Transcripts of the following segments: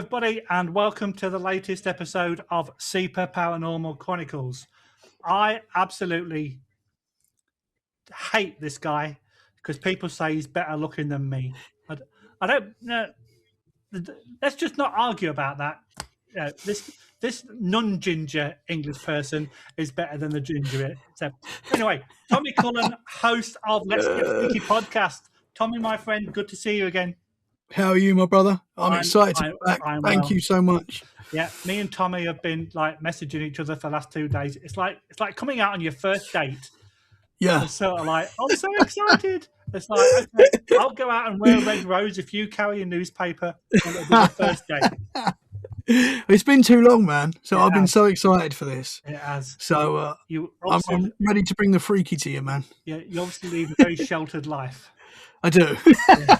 everybody, and welcome to the latest episode of Super Paranormal Chronicles. I absolutely hate this guy because people say he's better looking than me. I don't know. Let's just not argue about that. This non-ginger English person is better than the ginger. So anyway, Tommy Cullum, host of Let's Get Freaky podcast. Tommy, my friend, good to see you again. How are you, my brother? I'm excited to be back. Thank you so much. Yeah, me and Tommy have been like messaging each other for the last 2 days. It's like coming out on your first date. Yeah. It's sort of like, I'm so excited. It's like, okay, I'll go out and wear a red rose if you carry a newspaper, and it'll be the first date. It's been too long, man. So I've been so excited for this. It has. So I'm ready to bring the freaky to you, man. Yeah, you obviously lead a very sheltered life. I do. Yeah.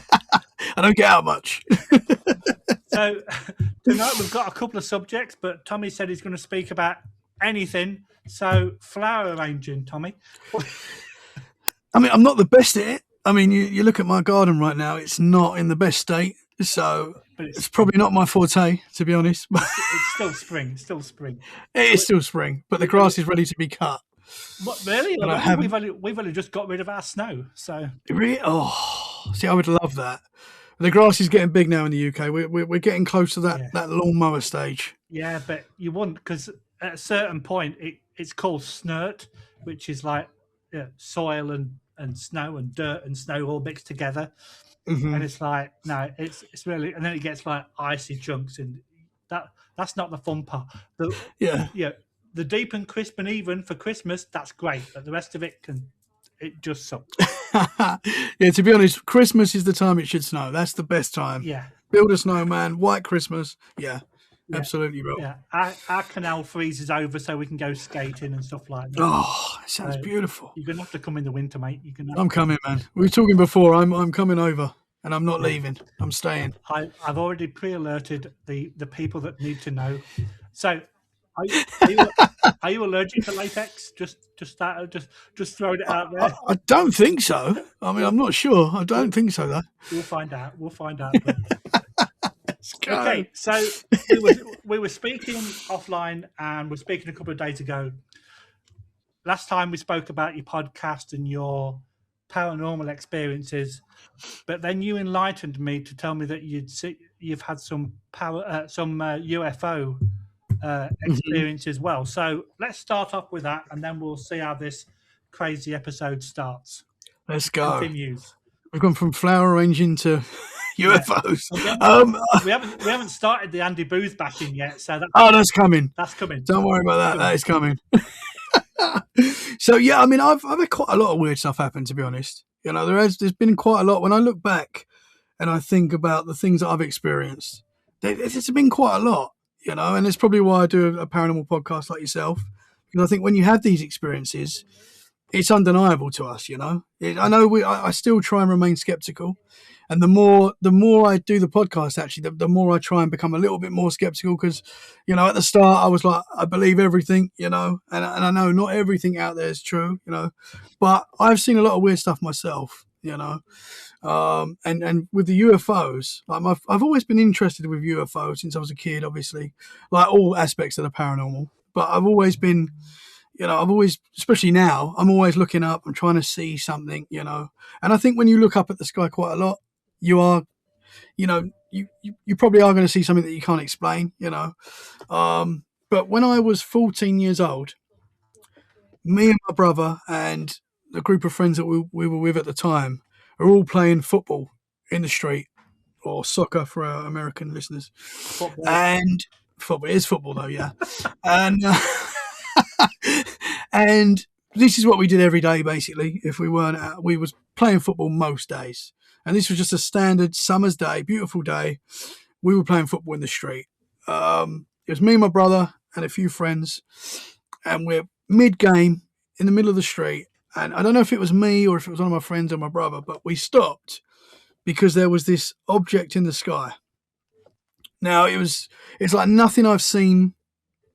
I don't get out much. So tonight we've got a couple of subjects, but Tommy said he's going to speak about anything. So flower arranging, Tommy. I mean, I'm not the best at it. I mean, you look at my garden right now; it's not in the best state. So it's probably not my forte, to be honest. It's still spring. It's still spring. It is still spring, but the grass is ready to be cut. What, really? We've only just got rid of our snow. So really, oh, see, I would love that. The grass is getting big now in the UK. We're getting close to that lawnmower stage. Yeah, but you wouldn't, because at a certain point it's called snert, which is like soil and snow and dirt and snow all mixed together. Mm-hmm. And it's like, no, it's really, and then it gets like icy chunks, and that's not the fun part. The deep and crisp and even for Christmas, that's great, but the rest of it just sucks. Yeah, to be honest, Christmas is the time it should snow. That's the best time. Yeah. Build a snowman, white Christmas. Yeah, absolutely, bro. Yeah, our canal freezes over so we can go skating and stuff like that. Oh, it sounds beautiful. You're going to have to come in the winter, mate. I'm coming, man. We were talking before. I'm coming over, and I'm not leaving. I'm staying. I've already pre-alerted the people that need to know. So, are you allergic to latex? Just throwing it out there. I don't think so. I mean, I'm not sure. I don't think so, though. We'll find out. Okay, so we were speaking offline, and we're speaking a couple of days ago. Last time we spoke about your podcast and your paranormal experiences, but then you enlightened me to tell me that you've had some UFO experience as well. So let's start off with that, and then we'll see how this crazy episode starts. Let's go. Continues. We've gone from flower arranging to UFOs. We haven't started the Andy Booth backing yet, so that's coming. That's coming. Don't worry about that. That is coming. So yeah, I mean, I've had quite a lot of weird stuff happen, to be honest. You know, there's been quite a lot. When I look back and I think about the things that I've experienced, there's been quite a lot. You know, and it's probably why I do a paranormal podcast like yourself, because I think when you have these experiences, it's undeniable to us. You know, I still try and remain skeptical, and the more I do the podcast, actually, the more I try and become a little bit more skeptical, because, you know, at the start I was like, I believe everything, you know, and I know not everything out there is true, you know, but I've seen a lot of weird stuff myself, you know. And with the UFOs, like I've always been interested with UFOs since I was a kid, obviously, like all aspects of the paranormal. But I've always been, you know, especially now, I'm always looking up. I'm trying to see something, you know. And I think when you look up at the sky quite a lot, you are, you know, you probably are going to see something that you can't explain, you know. But when I was 14 years old, me and my brother and the group of friends that we were with at the time are all playing football in the street, or soccer for our American listeners. Football. And football is football, though, yeah. And this is what we did every day, basically. If we weren't out, we was playing football most days. And this was just a standard summer's day, beautiful day. We were playing football in the street. It was me and my brother and a few friends, and we're mid-game in the middle of the street. And I don't know if it was me or if it was one of my friends or my brother, but we stopped because there was this object in the sky. Now, it's like nothing I've seen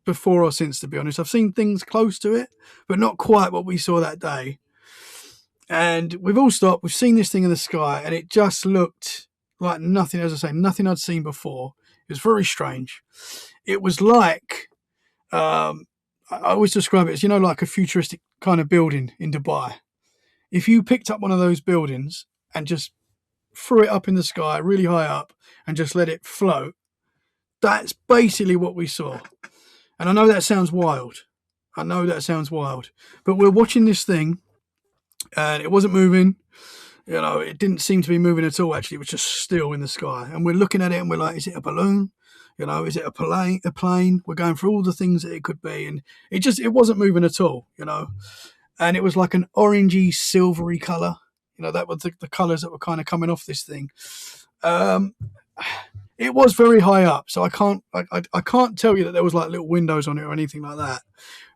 before or since, to be honest. I've seen things close to it, but not quite what we saw that day. And we've all stopped. We've seen this thing in the sky, and it just looked like nothing, as I say, nothing I'd seen before. It was very strange. It was like, I always describe it as, like a futuristic kind of building in Dubai. If you picked up one of those buildings and just threw it up in the sky really high up and just let it float, that's basically what we saw. And I know that sounds wild. But we're watching this thing and it wasn't moving. It didn't seem to be moving at all, actually. It was just still in the sky. And we're looking at it and we're like, is it a balloon? Is it a plane? We're going through all the things that it could be. And it wasn't moving at all, And it was like an orangey, silvery colour. That was the colours that were kind of coming off this thing. It was very high up, so I can't tell you that there was like little windows on it or anything like that.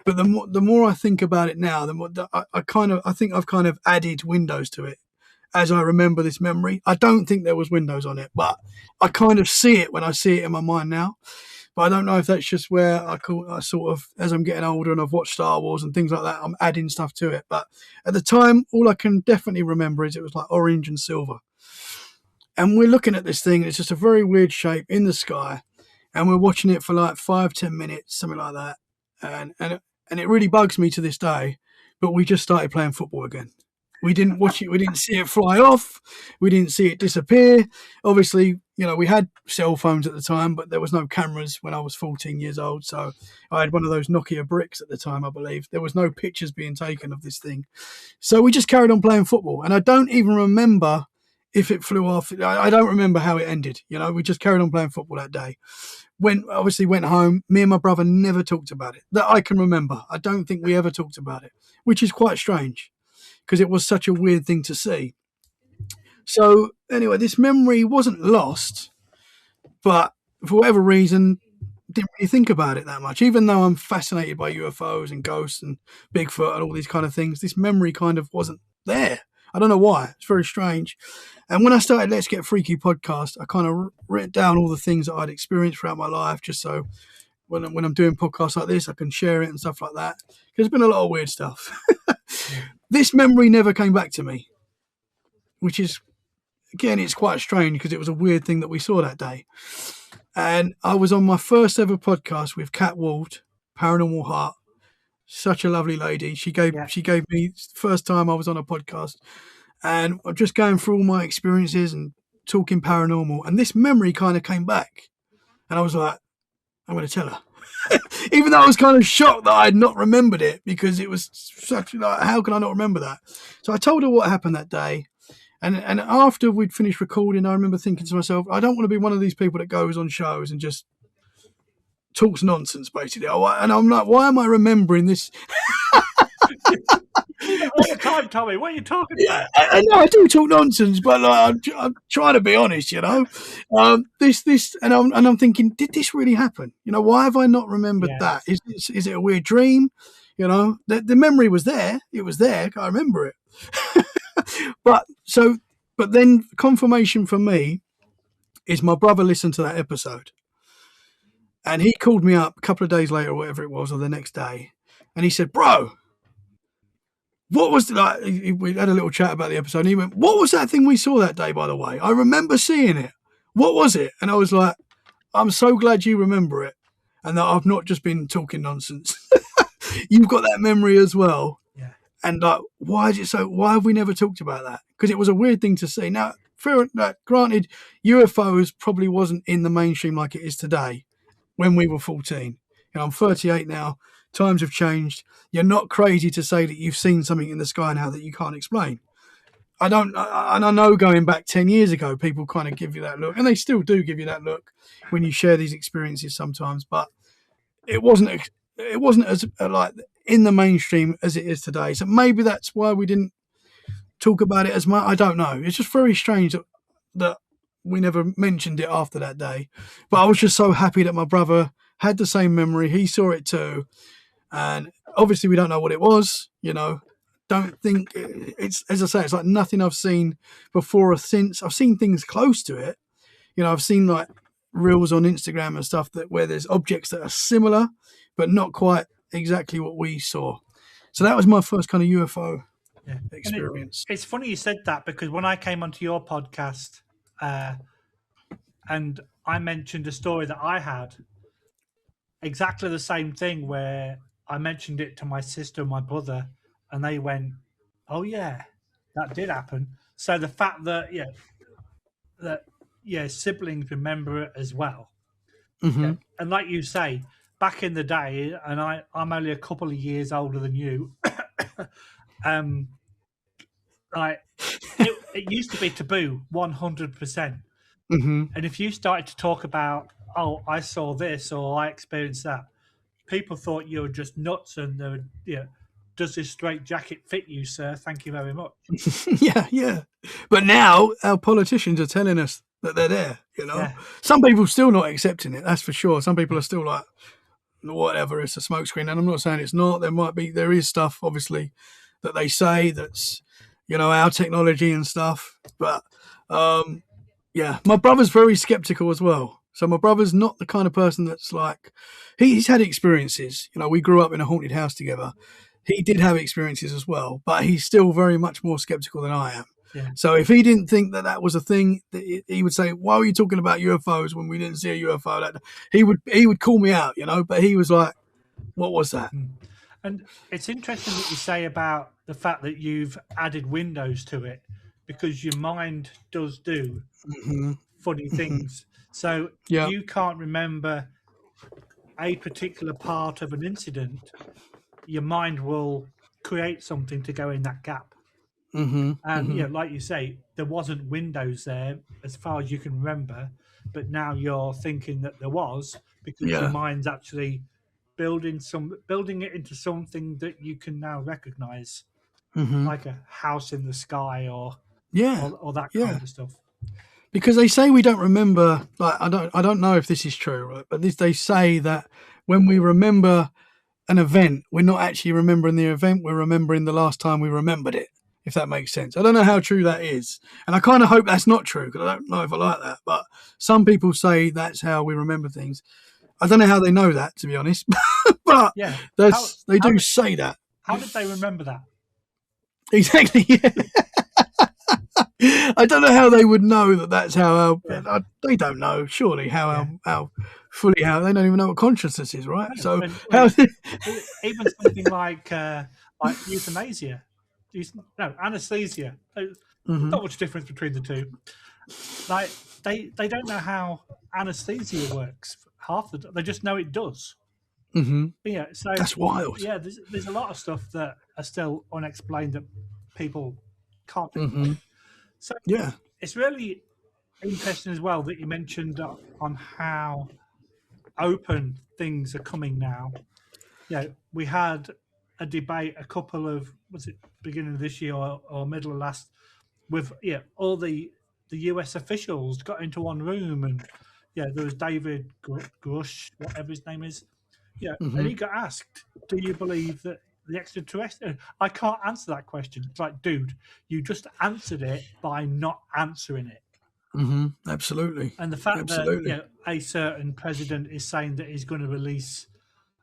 But the more I think about it now, the more I think I've kind of added windows to it as I remember this memory. I don't think there was windows on it, but I kind of see it when I see it in my mind now. But I don't know if that's just where I sort of, as I'm getting older and I've watched Star Wars and things like that, I'm adding stuff to it. But at the time, all I can definitely remember is it was like orange and silver. And we're looking at this thing. It's just a very weird shape in the sky. And we're watching it for like 5-10 minutes, something like that. And it really bugs me to this day. But we just started playing football again. We didn't watch it. We didn't see it fly off. We didn't see it disappear. Obviously, we had cell phones at the time, but there was no cameras when I was 14 years old. So I had one of those Nokia bricks at the time, I believe. There was no pictures being taken of this thing. So we just carried on playing football. And I don't even remember if it flew off. I don't remember how it ended. We just carried on playing football that day. Went home. Me and my brother never talked about it. That I can remember. I don't think we ever talked about it, which is quite strange, because it was such a weird thing to see. So anyway, this memory wasn't lost, but for whatever reason, didn't really think about it that much. Even though I'm fascinated by UFOs and ghosts and Bigfoot and all these kind of things, this memory kind of wasn't there. I don't know why. It's very strange. And when I started Let's Get Freaky podcast, I kind of wrote down all the things that I'd experienced throughout my life, just so when I'm doing podcasts like this, I can share it and stuff like that. Because there's been a lot of weird stuff. This memory never came back to me, which is, again, it's quite strange because it was a weird thing that we saw that day. And I was on my first ever podcast with Kat Ward, Paranormal Heart. Such a lovely lady. She gave me the first time I was on a podcast, and I'm just going through all my experiences and talking paranormal. And this memory kind of came back, and I was like, I'm going to tell her. Even though I was kind of shocked that I had not remembered it, because it was such like, how can I not remember that? So I told her what happened that day. And after we'd finished recording, I remember thinking to myself, I don't want to be one of these people that goes on shows and just talks nonsense, basically. And I'm like, why am I remembering this? All the time, Tommy. What are you talking about? I know I do talk nonsense, but like, I'm trying to be honest, This, and I'm thinking, did this really happen? Why have I not remembered that? Is it a weird dream? The memory was there. It was there. I remember it. But then confirmation for me is my brother listened to that episode, and he called me up a couple of days later, or whatever it was, or the next day, and he said, "Bro, what was we had a little chat about the episode, and he went, what was that thing we saw that day, by the way? I remember seeing it. What was it?" And I was like, I'm so glad you remember it, and that I've not just been talking nonsense. You've got that memory as well. Yeah. And like, why have we never talked about that? Because it was a weird thing to see. Now, granted, UFOs probably wasn't in the mainstream like it is today when we were 14. I'm 38 now. Times have changed. You're not crazy to say that you've seen something in the sky now that you can't explain. I know going back 10 years ago, people kind of give you that look, and they still do give you that look when you share these experiences sometimes, but it wasn't as like in the mainstream as it is today. So maybe that's why we didn't talk about it as much. I don't know. It's just very strange that we never mentioned it after that day. But I was just so happy that my brother had the same memory. He saw it too. And obviously we don't know what it was, Don't think it's, as I say, it's like nothing I've seen before or since. I've seen things close to it. I've seen like reels on Instagram and stuff where there's objects that are similar, but not quite exactly what we saw. So that was my first kind of UFO experience. It's funny you said that, because when I came onto your podcast, and I mentioned a story that I had, exactly the same thing, where I mentioned it to my sister and my brother, and they went, "Oh yeah, that did happen." So the fact that siblings remember it as well. Mm-hmm. Yeah. And like you say, back in the day, and I'm only a couple of years older than you, like it used to be taboo 100%. Mm-hmm. And if you started to talk about, oh, I saw this or I experienced that, people thought you were just nuts, and they would, does this straight jacket fit you, sir? Thank you very much. Yeah. But now our politicians are telling us that they're there. Yeah. Some people still not accepting it. That's for sure. Some people are still like, whatever, it's a smokescreen. And I'm not saying it's not. There is stuff, obviously, that they say that's, our technology and stuff. But yeah, my brother's very skeptical as well. So my brother's not the kind of person that's like, he's had experiences. We grew up in a haunted house together. He did have experiences as well, but he's still very much more skeptical than I am. Yeah. So if he didn't think that was a thing, he would say, "Why are you talking about UFOs when we didn't see a UFO?" He would call me out, But he was like, "What was that?" And it's interesting what you say about the fact that you've added windows to it, because your mind does do funny things. So Yeah. you can't remember a particular part of an incident, your mind will create something to go in that gap. And like you say, there wasn't windows there as far as you can remember, but now you're thinking that there was, because your mind's actually building it into something that you can now recognize, like a house in the sky or that kind of stuff. Because they say we don't remember. Like I don't know if this is true, right? But they say that when we remember an event, we're not actually remembering the event. We're remembering the last time we remembered it. If that makes sense. I don't know how true that is, and I kind of hope that's not true, because I don't know if I like that. But some people say that's how we remember things. I don't know how they know that, to be honest. But Yeah, they do say that. How did they remember that? Exactly. Yeah. I don't know how they would know that that's how they don't know, surely, how fully how they don't even know what consciousness is, right? So even something like euthanasia, anesthesia. Not much difference between the two. Like they don't know how anesthesia works. They just know it does. Yeah, so that's wild. Yeah, there's a lot of stuff that are still unexplained that people can't explain. So yeah, it's really interesting as well that you mentioned on how open things are coming now. Yeah, we had a debate a couple of, was it beginning of this year or middle of last, with all the US officials got into one room, and there was David Grush, whatever his name is, and he got asked, "Do you believe that the extraterrestrial?" I can't answer that question. It's like, dude, you just answered it by not answering it. Absolutely. And the fact that a certain president is saying that he's going to release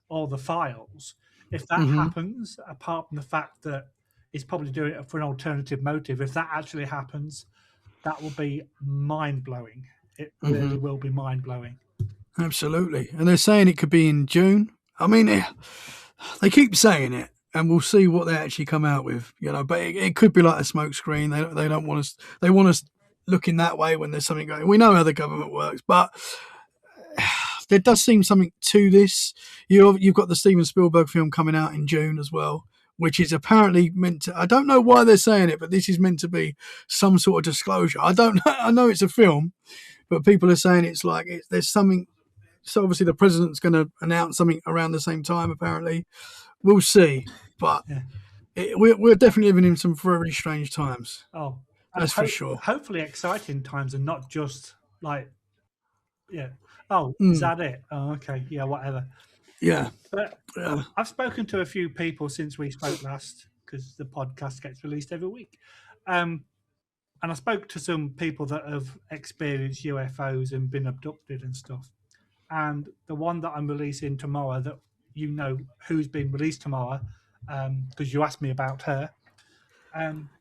all the files, if that happens, apart from the fact that he's probably doing it for an alternative motive, if that actually happens, that will be mind-blowing. It really will be mind-blowing. Absolutely. And they're saying it could be in June. I mean, they keep saying it, and we'll see what they actually come out with, but it could be like a smoke screen. They don't want us, they want us looking that way when there's something going. We know how the government works, but there does seem something to this. You've got the Steven Spielberg film coming out in June as well, which is apparently meant to, I don't know why they're saying it, but this is meant to be some sort of disclosure. I don't know. I know it's a film, but people are saying it's like, there's something. So obviously the president's going to announce something around the same time, apparently. We'll see. But we're definitely living in some very strange times. Oh, that's for sure. Hopefully exciting times, and not just like, is that it? Oh, okay. Yeah, whatever. Yeah. But I've spoken to a few people since we spoke last, because the podcast gets released every week. And I spoke to some people that have experienced UFOs and been abducted and stuff. And the one that I'm releasing tomorrow, that who's been released tomorrow, because you asked me about her.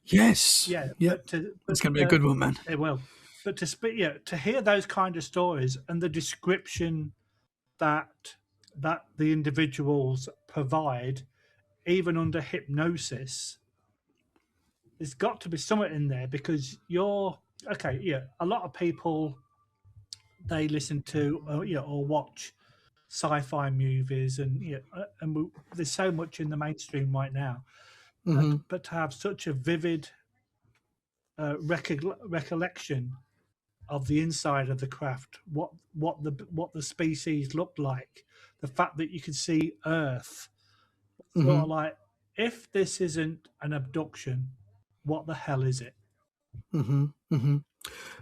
Yes. Yeah. It's going to be a good one, man. It will. But to hear those kind of stories and the description that the individuals provide, even under hypnosis, there's got to be something in there, because you're okay. Yeah, a lot of people, they listen to or watch sci-fi movies, and there's so much in the mainstream right now. Mm-hmm. But to have such a vivid recollection of the inside of the craft, what the species looked like, the fact that you could see Earth, sort of like, if this isn't an abduction, what the hell is it? Mm-hmm. Mm-hmm.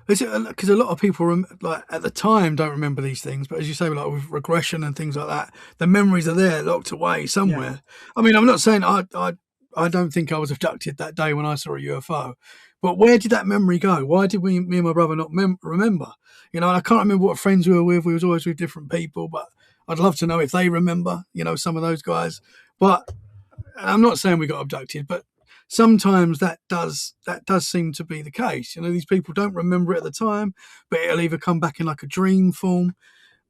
Is it because a lot of people like at the time don't remember these things, but as you say, like with regression and things like that, the memories are there locked away somewhere. Yeah. I mean, I'm not saying I don't think I was abducted that day when I saw a UFO, but where did that memory go? Why did me and my brother not remember? You know, and I can't remember what friends we were with. We was always with different people, but I'd love to know if they remember. You know, some of those guys. But I'm not saying we got abducted, but sometimes that does seem to be the case. You know, these people don't remember it at the time, but it'll either come back in like a dream form,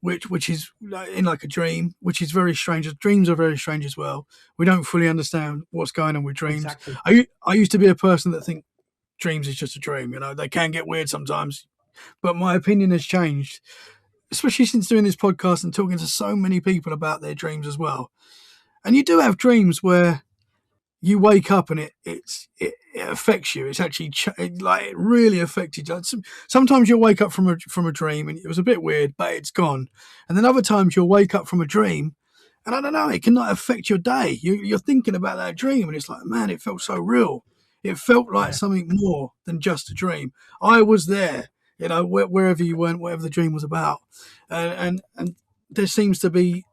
which is in like a dream, which is very strange. Dreams are very strange as well. We don't fully understand what's going on with dreams. Exactly. I used to be a person that think dreams is just a dream. You know, they can get weird sometimes, but my opinion has changed, especially since doing this podcast and talking to so many people about their dreams as well. And you do have dreams where you wake up and it affects you. It's actually like it really affected you. Sometimes you'll wake up from a dream and it was a bit weird, but it's gone. And then other times you'll wake up from a dream, and I don't know, it can like affect your day. You're thinking about that dream, and it's like, man, it felt so real. It felt like something more than just a dream. I was there, you know, wherever you went, whatever the dream was about, and there seems to be.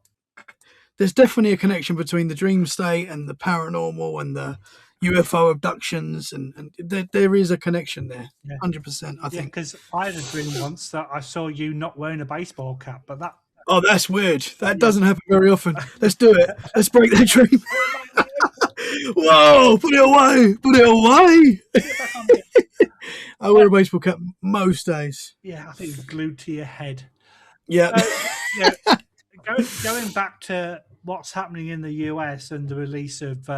There's definitely a connection between the dream state and the paranormal and the UFO abductions, and there is a connection there, 100%. I think. Because I had a dream once that I saw you not wearing a baseball cap, but that. Oh, that's weird. That doesn't happen very often. Let's do it. Let's break that dream. Whoa! Put it away. Put it away. I wear a baseball cap most days. Yeah, I think it's glued to your head. Yeah. Going back to what's happening in the US and the release of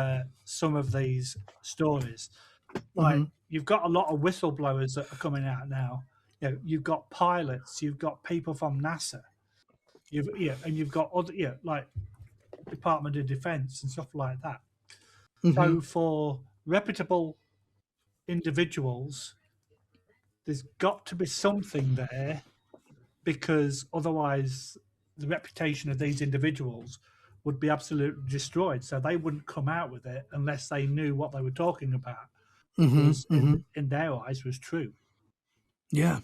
some of these stories, like you've got a lot of whistleblowers that are coming out now. You know, you've got pilots, you've got people from NASA, and you've got other like Department of Defense and stuff like that. So for reputable individuals, there's got to be something there, because otherwise the reputation of these individuals would be absolutely destroyed. So they wouldn't come out with it unless they knew what they were talking about was in their eyes was true. Yeah.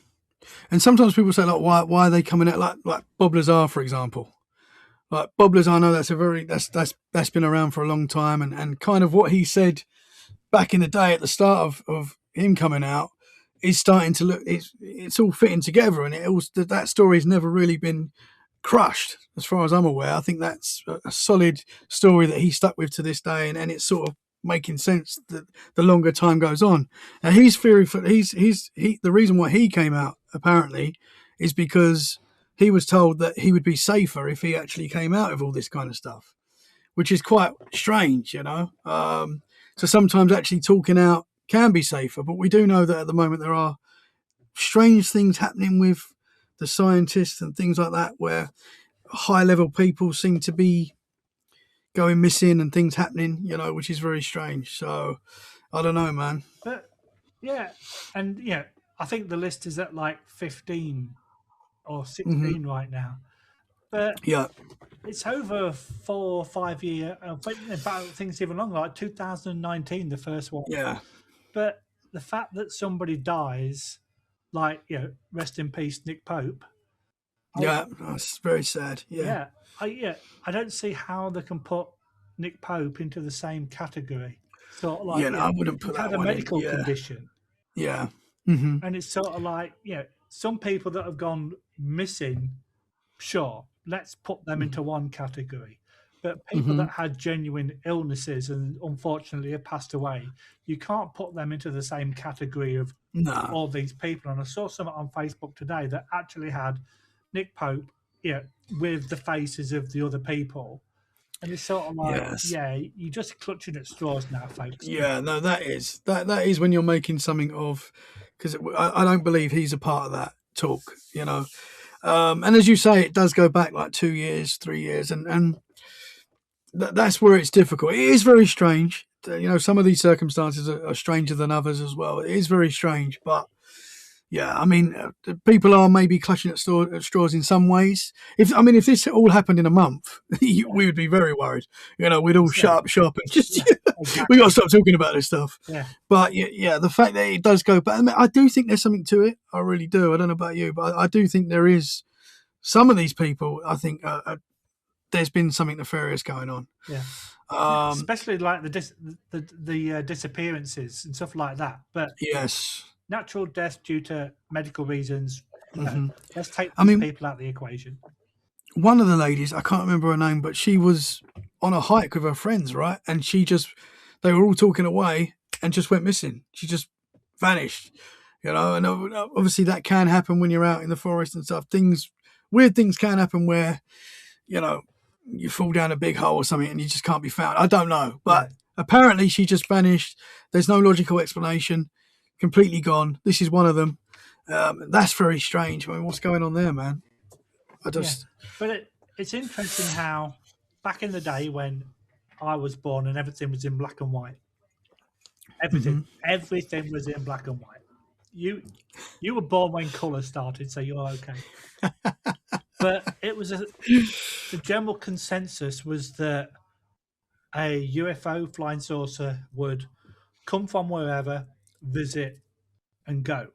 And sometimes people say, like, why are they coming out like Bob Lazar, for example? Like Bob Lazar, I know that's been around for a long time, and kind of what he said back in the day at the start of him coming out is starting to look, it's all fitting together, and that story's never really been crushed as far as I'm aware. I think that's a solid story that he stuck with to this day, and it's sort of making sense that the longer time goes on. Now his theory for the reason why he came out apparently is because he was told that he would be safer if he actually came out of all this kind of stuff, which is quite strange, you know. So sometimes actually talking out can be safer, but we do know that at the moment there are strange things happening with the scientists and things like that, where high level people seem to be going missing and things happening, you know, which is very strange. So I don't know, man. But I think the list is at like 15 or 16 right now. But it's over 4 or 5 year. But in fact, things even longer, like 2019, the first one. Yeah. But the fact that somebody dies, like, rest in peace, Nick Pope. That's very sad. Yeah. I don't see how they can put Nick Pope into the same category. Sort of like, I wouldn't put that had a medical condition. Yeah. And it's sort of like, some people that have gone missing, sure, let's put them into one category. But people that had genuine illnesses and unfortunately have passed away, you can't put them into the same category of all these people. And I saw something on Facebook today that actually had Nick Pope, with the faces of the other people. And it's sort of like, you're just clutching at straws now, folks. Yeah, no, that is when you're making something of, because I don't believe he's a part of that talk, and as you say, it does go back like 2 years, 3 years, and that's where it's difficult. It is very strange. Some of these circumstances are stranger than others as well. It is very strange, but yeah, I mean, people are maybe clutching at straws in some ways. If this all happened in a month, we would be very worried. We'd all shut up shop and just we got to stop talking about this stuff. Yeah. But yeah, the fact that it does go back, I do think there's something to it. I really do. I don't know about you, but I do think there is. Some of these people, I think, there's been something nefarious going on. Yeah. Especially like the disappearances and stuff like that. But yes. Natural death due to medical reasons. Let's take these people out of the equation. One of the ladies, I can't remember her name, but she was on a hike with her friends, right? And they were all talking away and just went missing. She just vanished, and obviously that can happen when you're out in the forest and stuff. Weird things can happen where, you fall down a big hole or something and you just can't be found. I don't know, but apparently she just vanished. There's no logical explanation. Completely gone. This is one of them. That's very strange. I mean, what's going on there, man? But it's interesting how back in the day when I was born and everything was in black and white, everything was in black and white. You were born when colour started, so you're okay. But it was the general consensus was that a UFO flying saucer would come from wherever, visit and go.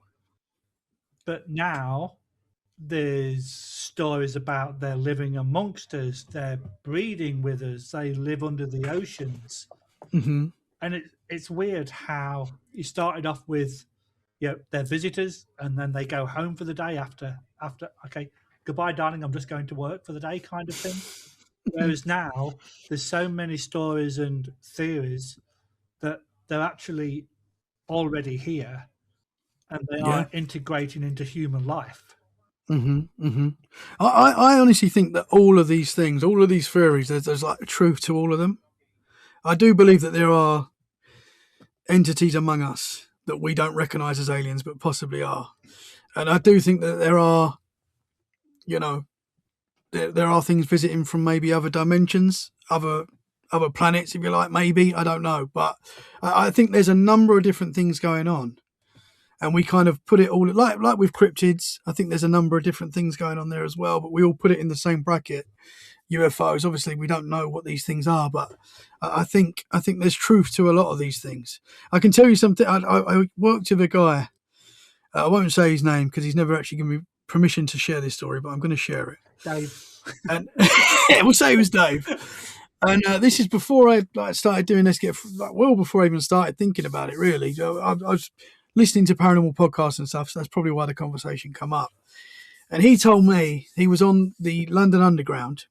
But now there's stories about they're living amongst us, they're breeding with us, they live under the oceans. And it's weird how you started off with they're visitors and then they go home for the day after okay, goodbye darling, I'm just going to work for the day kind of thing. Whereas now there's so many stories and theories that they're actually already here and they are integrating into human life. I honestly think that all of these things, all of these theories, there's like a truth to all of them. I do believe that there are entities among us that we don't recognize as aliens but possibly are, and I do think that there are there are things visiting from maybe other dimensions, other planets, if you like, maybe, I don't know. But I think there's a number of different things going on. And we kind of put it all, like with cryptids, I think there's a number of different things going on there as well. But we all put it in the same bracket. UFOs, obviously, we don't know what these things are. But I think there's truth to a lot of these things. I can tell you something. I worked with a guy. I won't say his name because he's never actually given me permission to share this story, but I'm going to share it. Dave. And we'll say it was Dave. And this is before I started doing this, well before I even started thinking about it, really. I was listening to paranormal podcasts and stuff, so that's probably why the conversation come up. And he told me he was on the London Underground,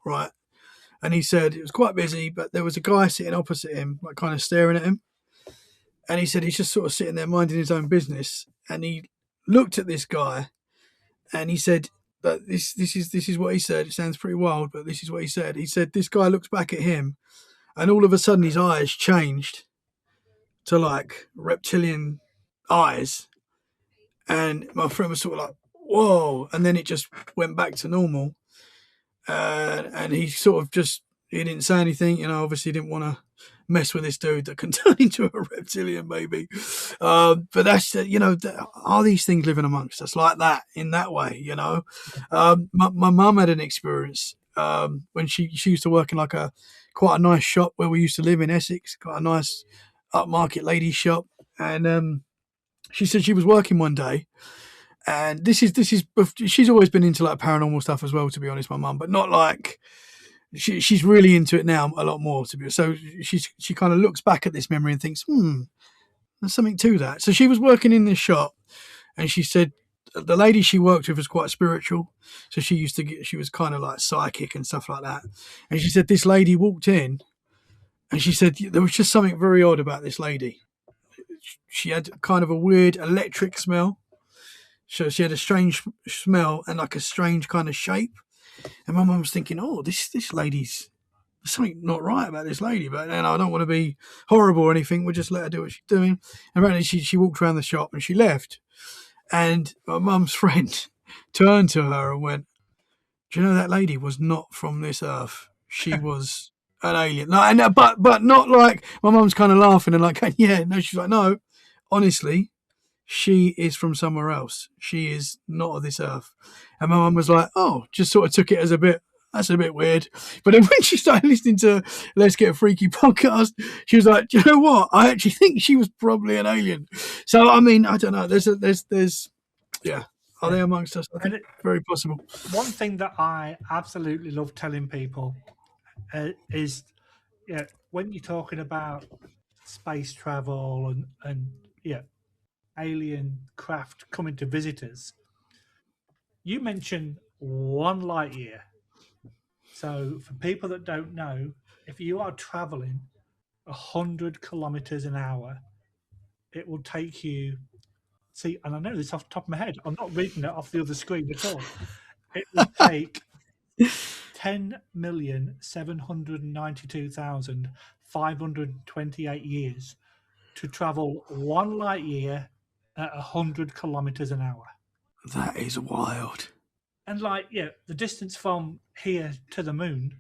right? And he said it was quite busy, but there was a guy sitting opposite him, like kind of staring at him. And he said he's just sort of sitting there minding his own business. And he looked at this guy and he said, but this is what he said. It sounds pretty wild, but this is what he said. He said this guy looks back at him and all of a sudden his eyes changed to like reptilian eyes. And my friend was sort of like, whoa. And then it just went back to normal. And he sort of he didn't say anything, obviously didn't want to mess with this dude that can turn into a reptilian maybe. But that's, are these things living amongst us like that, in that way, My mum had an experience when she used to work in like quite a nice shop where we used to live in Essex, quite a nice upmarket ladies shop. And she said she was working one day. And this is she's always been into like paranormal stuff as well, to be honest, my mum, but not like she's really into it now a lot more, to be. So she kind of looks back at this memory and thinks, there's something to that. So she was working in this shop and she said the lady she worked with was quite spiritual, so she was kind of like psychic and stuff like that. And she said this lady walked in, and she said there was just something very odd about this lady. She had kind of a weird electric smell. So she had a strange smell and like a strange kind of shape. And my mum was thinking, oh, this lady's, there's something not right about this lady. But then I don't want to be horrible or anything. We'll just let her do what she's doing. And apparently she walked around the shop and she left. And my mum's friend turned to her and went, do you know that lady was not from this earth? She was an alien. No, and but not like, my mum's kind of laughing and like, yeah, no, she's like, no, honestly, she is from somewhere else. She is not of this earth. And my mum was like, oh, just sort of took it as that's a bit weird. But then when she started listening to Let's Get Freaky podcast, she was like, do you know what? I actually think she was probably an alien. So, I mean, I don't know. There's yeah. Are they amongst us? I think it's very possible. One thing that I absolutely love telling people is, when you're talking about space travel and alien craft coming to visit us, you mentioned 1 light year. So for people that don't know, if you are traveling 100 kilometers an hour, it will take you, and I know this off the top of my head, I'm not reading it off the other screen at all. It will take 10,792,528 years to travel 1 light year at 100 kilometers an hour. That is wild. And the distance from here to the moon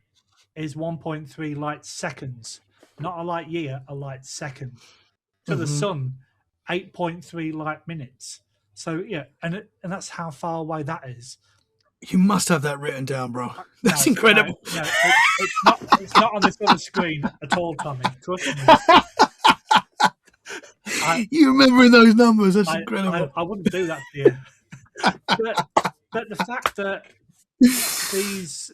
is 1.3 light seconds. Not a light year, a light second. To the sun, 8.3 light minutes. So and that's how far away that is. You must have that written down, bro. That's incredible. No, it's not on this other screen at all, Tommy. Trust me. You remembering those numbers? That's incredible. I wouldn't do that to you. But the fact that these,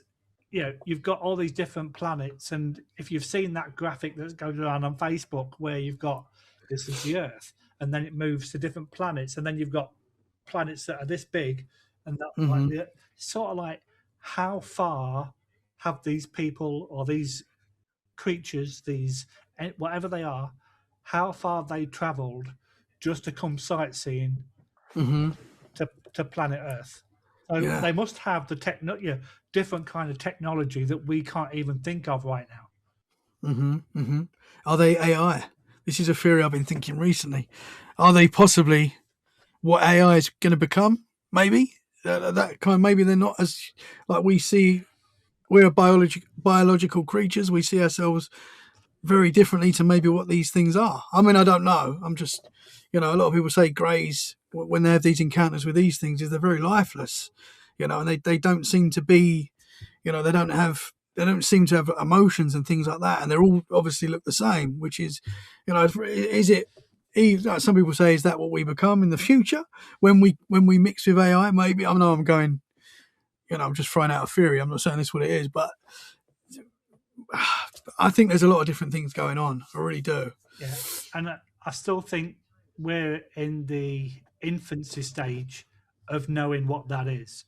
you've got all these different planets, and if you've seen that graphic that's going around on Facebook where you've got, this is the Earth, and then it moves to different planets, and then you've got planets that are this big, and that sort of like, how far have these people or these creatures, these whatever they are, how far they travelled just to come sightseeing to planet Earth? So they must have the different kind of technology that we can't even think of right now. Are they AI? This is a theory I've been thinking recently. Are they possibly what AI is going to become? Maybe that kind. Maybe they're not as like we see. We're biological creatures. We see ourselves very differently to maybe what these things are. I mean, I don't know. I'm just, a lot of people say greys when they have these encounters with these things is they're very lifeless, and they don't seem to be, they don't seem to have emotions and things like that. And they're all obviously look the same, which is, is it, some people say, is that what we become in the future when we mix with AI? Maybe. I know I'm going, I'm just throwing out a theory. I'm not saying this is what it is, but I think there's a lot of different things going on. I really do. Yeah. And I still think we're in the infancy stage of knowing what that is.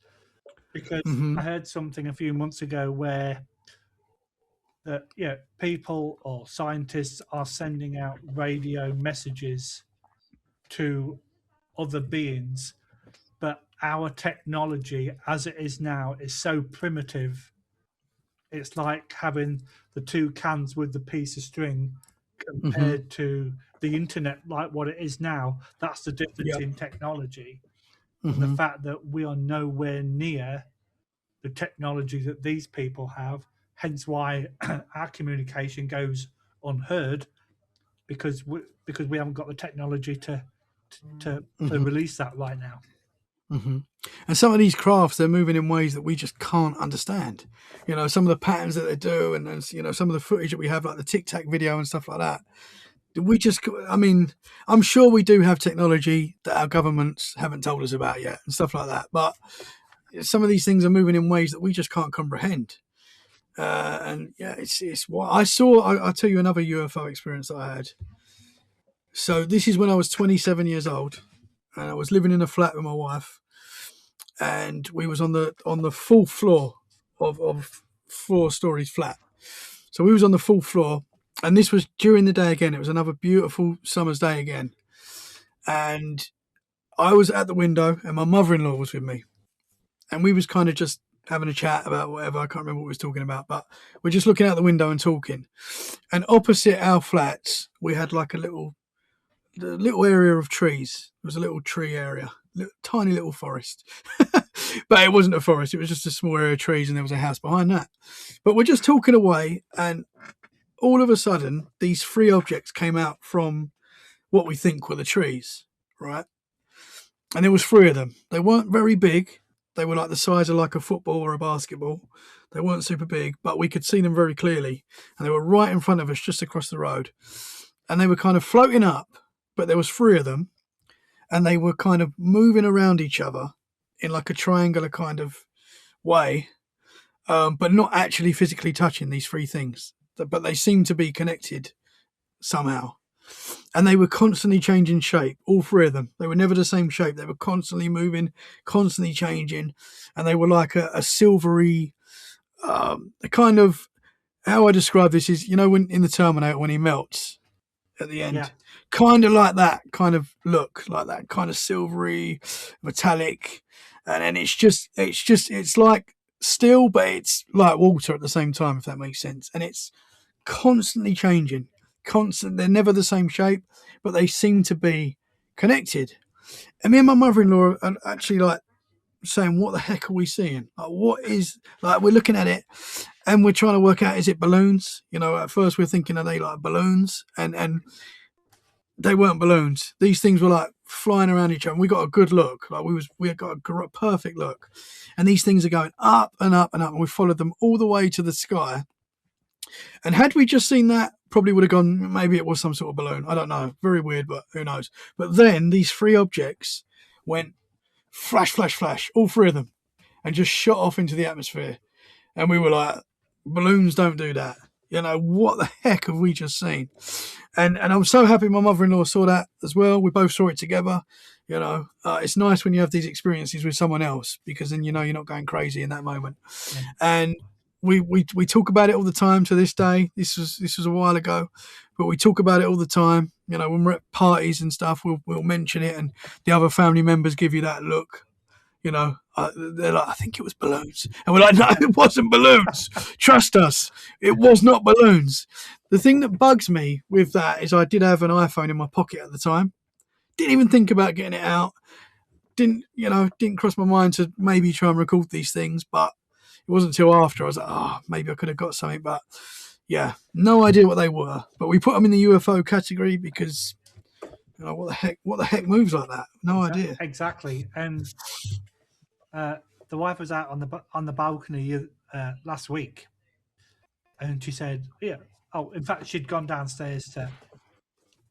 Because I heard something a few months ago where people or scientists are sending out radio messages to other beings, but our technology as it is now is so primitive. It's like having the 2 cans with the piece of string compared to the internet, like what it is now. That's the difference in technology. And the fact that we are nowhere near the technology that these people have, hence why our communication goes unheard, because we haven't got the technology to release that right now. And some of these crafts, they're moving in ways that we just can't understand. Some of the patterns that they do, and some of the footage that we have, like the Tic Tac video and stuff like that. I'm sure we do have technology that our governments haven't told us about yet and stuff like that. But some of these things are moving in ways that we just can't comprehend. It's what I saw. I'll tell you another UFO experience that I had. So this is when I was 27 years old, and I was living in a flat with my wife. and we was on the full floor of 4 stories flat. So we was on the full floor, and this was during the day again. It was another beautiful summer's day again, and I was at the window, and my mother-in-law was with me, and we was kind of just having a chat about whatever. I can't remember what we was talking about, but we're just looking out the window and talking. And opposite our flats, we had like a little area of trees. It was a little tree area, tiny little forest. But it wasn't a forest. It was just a small area of trees, and there was a house behind that. But we're just talking away, and all of a sudden, these 3 objects came out from what we think were the trees, right? And there was 3 of them. They weren't very big. They were like the size of like a football or a basketball. They weren't super big, but we could see them very clearly. And they were right in front of us, just across the road. And they were kind of floating up, but there was 3 of them. And they were kind of moving around each other in like a triangular kind of way, but not actually physically touching these 3 things. But they seemed to be connected somehow. And they were constantly changing shape, all 3 of them. They were never the same shape. They were constantly moving, constantly changing. And they were like a silvery, a kind of, how I describe this is, when in the Terminator, when he melts at the end, Yeah. kind of like that kind of look, like that kind of silvery, metallic. And then it's like steel, but it's like water at the same time, if that makes sense. And it's constantly changing. They're never the same shape, but they seem to be connected. And me and my mother-in-law are actually like saying, what the heck are we seeing? Like, what is, like, we're looking at it and we're trying to work out, is it balloons? At first we're thinking, are they like balloons? And they weren't balloons. These things were like flying around each other. And we got a good look. Like we got a perfect look. And these things are going up and up and up. And we followed them all the way to the sky. And had we just seen that, probably would have gone, maybe it was some sort of balloon. I don't know. Very weird, but who knows? But then these 3 objects went flash, flash, flash, all 3 of them, and just shot off into the atmosphere. And we were like, balloons don't do that. What the heck have we just seen? And I'm so happy my mother-in-law saw that as well. We both saw it together. It's nice when you have these experiences with someone else, because then you're not going crazy in that moment. Yeah. And we talk about it all the time to this day. This was a while ago, but we talk about it all the time. When we're at parties and stuff, we'll mention it, and the other family members give you that look. They're like, I think it was balloons, and we're like, no, it wasn't balloons. Trust us, it was not balloons. The thing that bugs me with that is I did have an iPhone in my pocket at the time. Didn't even think about getting it out. Didn't cross my mind to maybe try and record these things, but it wasn't until after I was like, maybe I could have got something. But yeah, no idea what they were. But we put them in the UFO category because, what the heck moves like that? No idea. Exactly. And the wife was out on the balcony last week, and she said, yeah. Oh, in fact, she'd gone downstairs to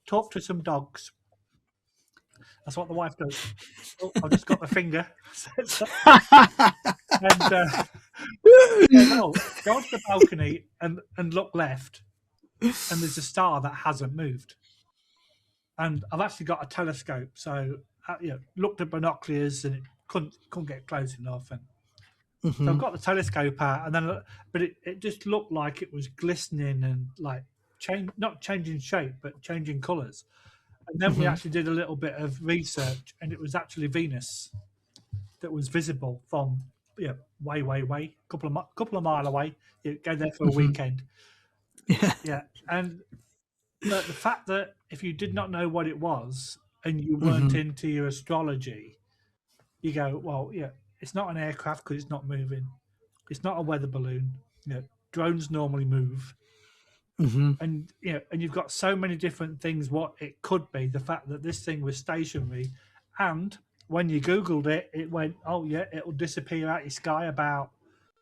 talk to some dogs. That's what the wife does. Oh, I've just got my finger. And go to the balcony and look left, and there's a star that hasn't moved. And I've actually got a telescope, so looked at binoculars and it couldn't get close enough. And so I've got the telescope out, and then but it just looked like it was glistening and like not changing shape but changing colours. And then we actually did a little bit of research, and it was actually Venus that was visible from way, couple of mile away. You go there for a weekend. Yeah. And the fact that if you did not know what it was and you weren't into your astrology, you go, well, yeah, it's not an aircraft because it's not moving. It's not a weather balloon. Drones normally move. And and you've got so many different things what it could be. The fact that this thing was stationary, and when you Googled it, it went, oh yeah, it'll disappear out your sky about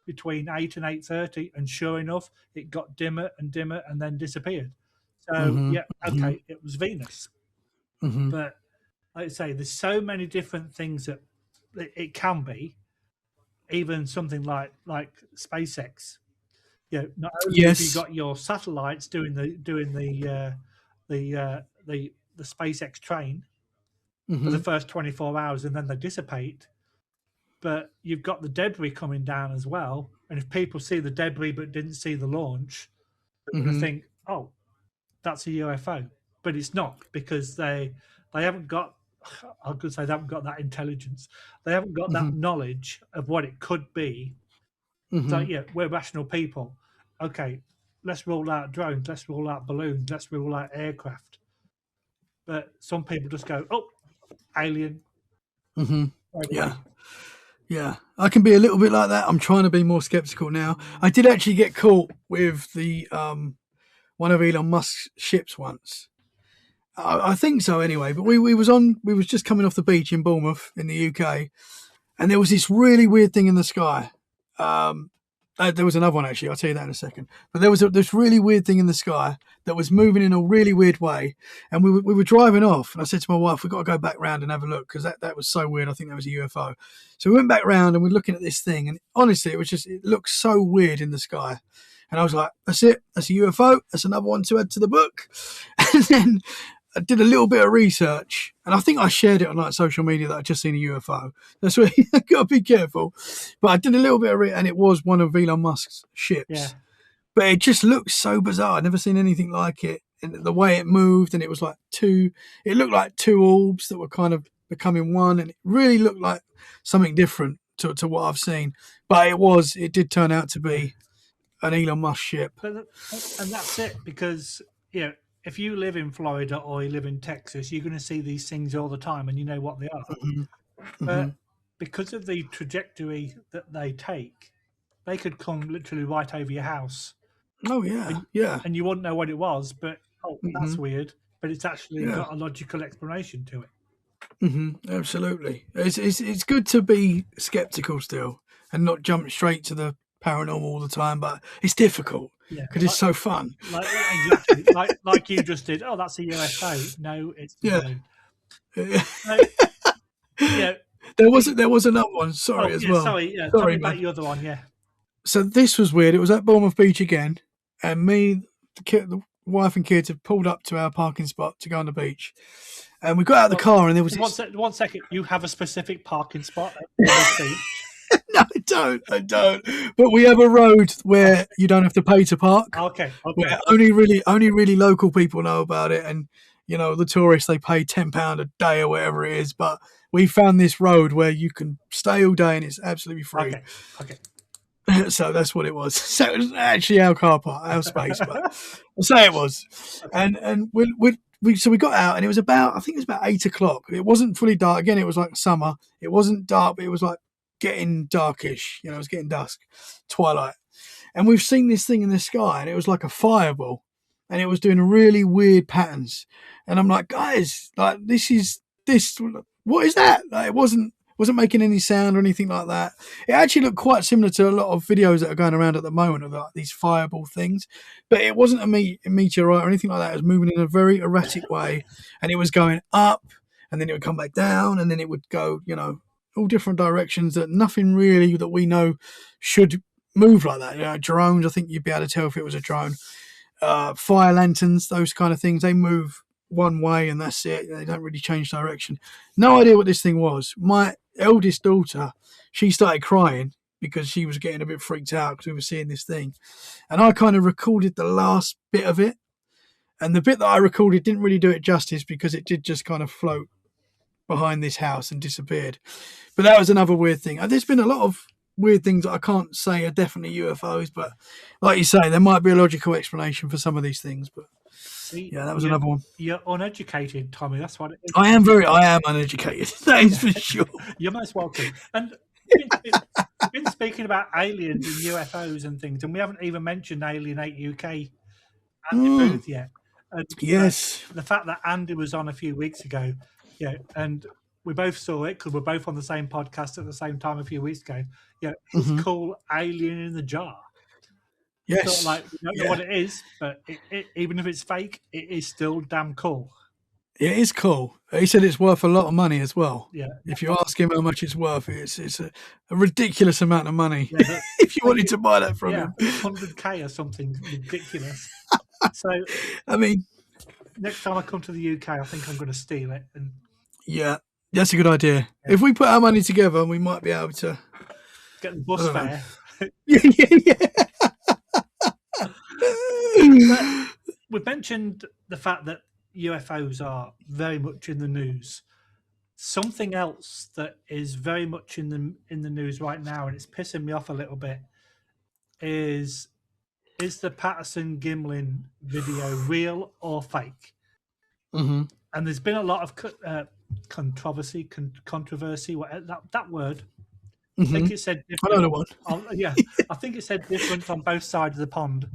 between 8 and 8:30, and sure enough, it got dimmer and dimmer and then disappeared. So it was Venus. But like I say, there's so many different things that it can be. Even something like SpaceX. Not only have you got your satellites doing the SpaceX train for the first 24 hours, and then they dissipate. but you've got the debris coming down as well. And if people see the debris but didn't see the launch, they're going to think, oh, that's a UFO. But it's not, because they haven't got, I was going to say, they haven't got that intelligence. They haven't got that knowledge of what it could be. So, yeah, we're rational people. Okay, let's rule out drones, let's rule out balloons, let's rule out aircraft. But some people just go, oh, alien. Yeah. Yeah, I can be a little bit like that. I'm trying to be more skeptical now. I did actually get caught with the one of Elon Musk's ships once. I think so anyway. But we was just coming off the beach in Bournemouth in the UK, and there was this really weird thing in the sky. There was another one actually. I'll tell you that in a second. But there was this really weird thing in the sky that was moving in a really weird way, and we were driving off. And I said to my wife, "We've got to go back round and have a look, because that was so weird. I think that was a UFO." So we went back round and we're looking at this thing, and honestly, it looked so weird in the sky. And I was like, "That's it. That's a UFO. That's another one to add to the book." And then I did a little bit of research, and I think I shared it on like social media that I'd just seen a UFO. That's where you got to be careful. But I did a little bit of and it was one of Elon Musk's ships. Yeah. But it just looked so bizarre. I'd never seen anything like it. And the way it moved, and it was like it looked like two orbs that were kind of becoming one, and it really looked like something different to what I've seen. But it did turn out to be an Elon Musk ship. And that's it, because, if you live in Florida or you live in Texas, you're going to see these things all the time, and you know what they are. But because of the trajectory that they take, they could come literally right over your house. Oh, yeah. And you wouldn't know what it was, but, that's weird. But it's actually got a logical explanation to it. Absolutely. It's good to be skeptical still and not jump straight to the paranormal all the time, but it's difficult. Yeah, because it's so fun. Exactly, like you just did. Oh, that's a UFO. No, it's yeah. Yeah. There was another one. Sorry, as well. Sorry, tell me about your other one. Yeah. So this was weird. It was at Bournemouth Beach again, and me, the wife and kids had pulled up to our parking spot to go on the beach, and we got out of the car, and there was one second. You have a specific parking spot at the beach. No, I don't. But we have a road where you don't have to pay to park. Okay. Where only really local people know about it, and the tourists, they pay £10 a day or whatever it is. But we found this road where you can stay all day and it's absolutely free. Okay. So that's what it was. So it was actually our car park, our space, but I'll say it was. Okay. And we got out, and it was about 8 o'clock. It wasn't fully dark. Again, it was like summer. It wasn't dark, but it was like getting darkish. It was getting dusk, twilight. And we've seen this thing in the sky, and it was like a fireball, and it was doing really weird patterns. And I'm like, guys, like what is that? Like, it wasn't making any sound or anything like that. It actually looked quite similar to a lot of videos that are going around at the moment of like these fireball things, but it wasn't a meteorite or anything like that. It was moving in a very erratic way, and it was going up, and then it would come back down, and then it would go, all different directions that nothing really that we know should move like that. Drones, I think you'd be able to tell if it was a drone. Fire lanterns, those kind of things, they move one way and that's it. They don't really change direction. No idea what this thing was. My eldest daughter, she started crying because she was getting a bit freaked out because we were seeing this thing. And I kind of recorded the last bit of it. And the bit that I recorded didn't really do it justice because it did just kind of float behind this house and disappeared. But that was another weird thing. There's been a lot of weird things that I can't say are definitely UFOs, but like you say, there might be a logical explanation for some of these things. But yeah, that was another one. You're uneducated, Tommy. That's what it is. I am uneducated. That is for sure. You're most welcome. And we've been speaking about aliens and UFOs and things, and we haven't even mentioned Alien 8 UK Andy Booth yet. And yes. The fact that Andy was on a few weeks ago, and we both saw it because we're both on the same podcast at the same time a few weeks ago. It's called Alien in the Jar. Yes. So, like, we don't know what it is, but even if it's fake, it is still damn cool. It is cool. He said it's worth a lot of money as well. Yeah. If you ask him how much it's worth, it's a ridiculous amount of money. Yeah, if you wanted to buy that from him. 100k or something ridiculous. So, I mean, next time I come to the UK, I think I'm going to steal it. And yeah, That's a good idea. Yeah. If we put our money together, we might be able to get the bus fare. yeah. But we mentioned the fact that UFOs are very much in the news. Something else that is very much in the news right now, and it's pissing me off a little bit, is the Patterson Gimlin video real or fake? Mm-hmm. And there's been a lot of controversy, that word. Mm-hmm. I think it said different. I know the one. Yeah, I think it said different on both sides of the pond.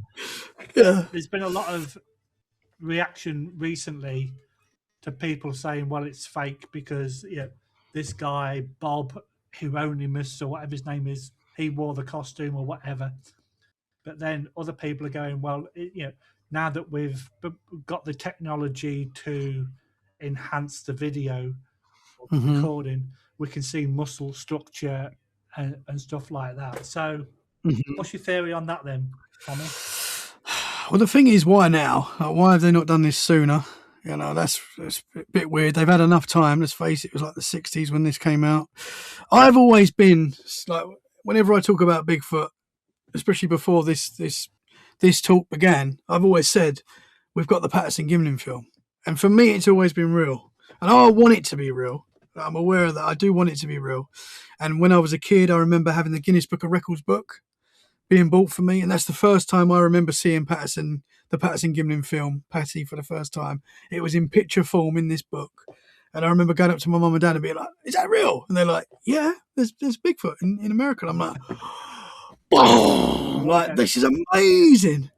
Yeah. There's been a lot of reaction recently to people saying, well, it's fake because this guy, Bob Hieronymus, or whatever his name is, he wore the costume or whatever. But then other people are going, well, now that we've got the technology to enhance the video recording, we can see muscle structure and stuff like that. So what's your theory on that then, Tommy? Well, the thing is, why now? Like, why have they not done this sooner? That's a bit weird. They've had enough time. Let's face it was like the 60s when this came out. I've always been like, whenever I talk about Bigfoot, especially before this talk began, I've always said we've got the Patterson Gimlin film, and for me, it's always been real, and I want it to be real. I'm aware of that. I do want it to be real. And when I was a kid, I remember having the Guinness Book of Records book being bought for me, and that's the first time I remember seeing the Patterson Gimlin film, Pattie, for the first time. It was in picture form in this book, and I remember going up to my mum and dad and being like, "Is that real?" And they're like, "Yeah, there's Bigfoot in America." And I'm like, "Oh, like this is amazing!"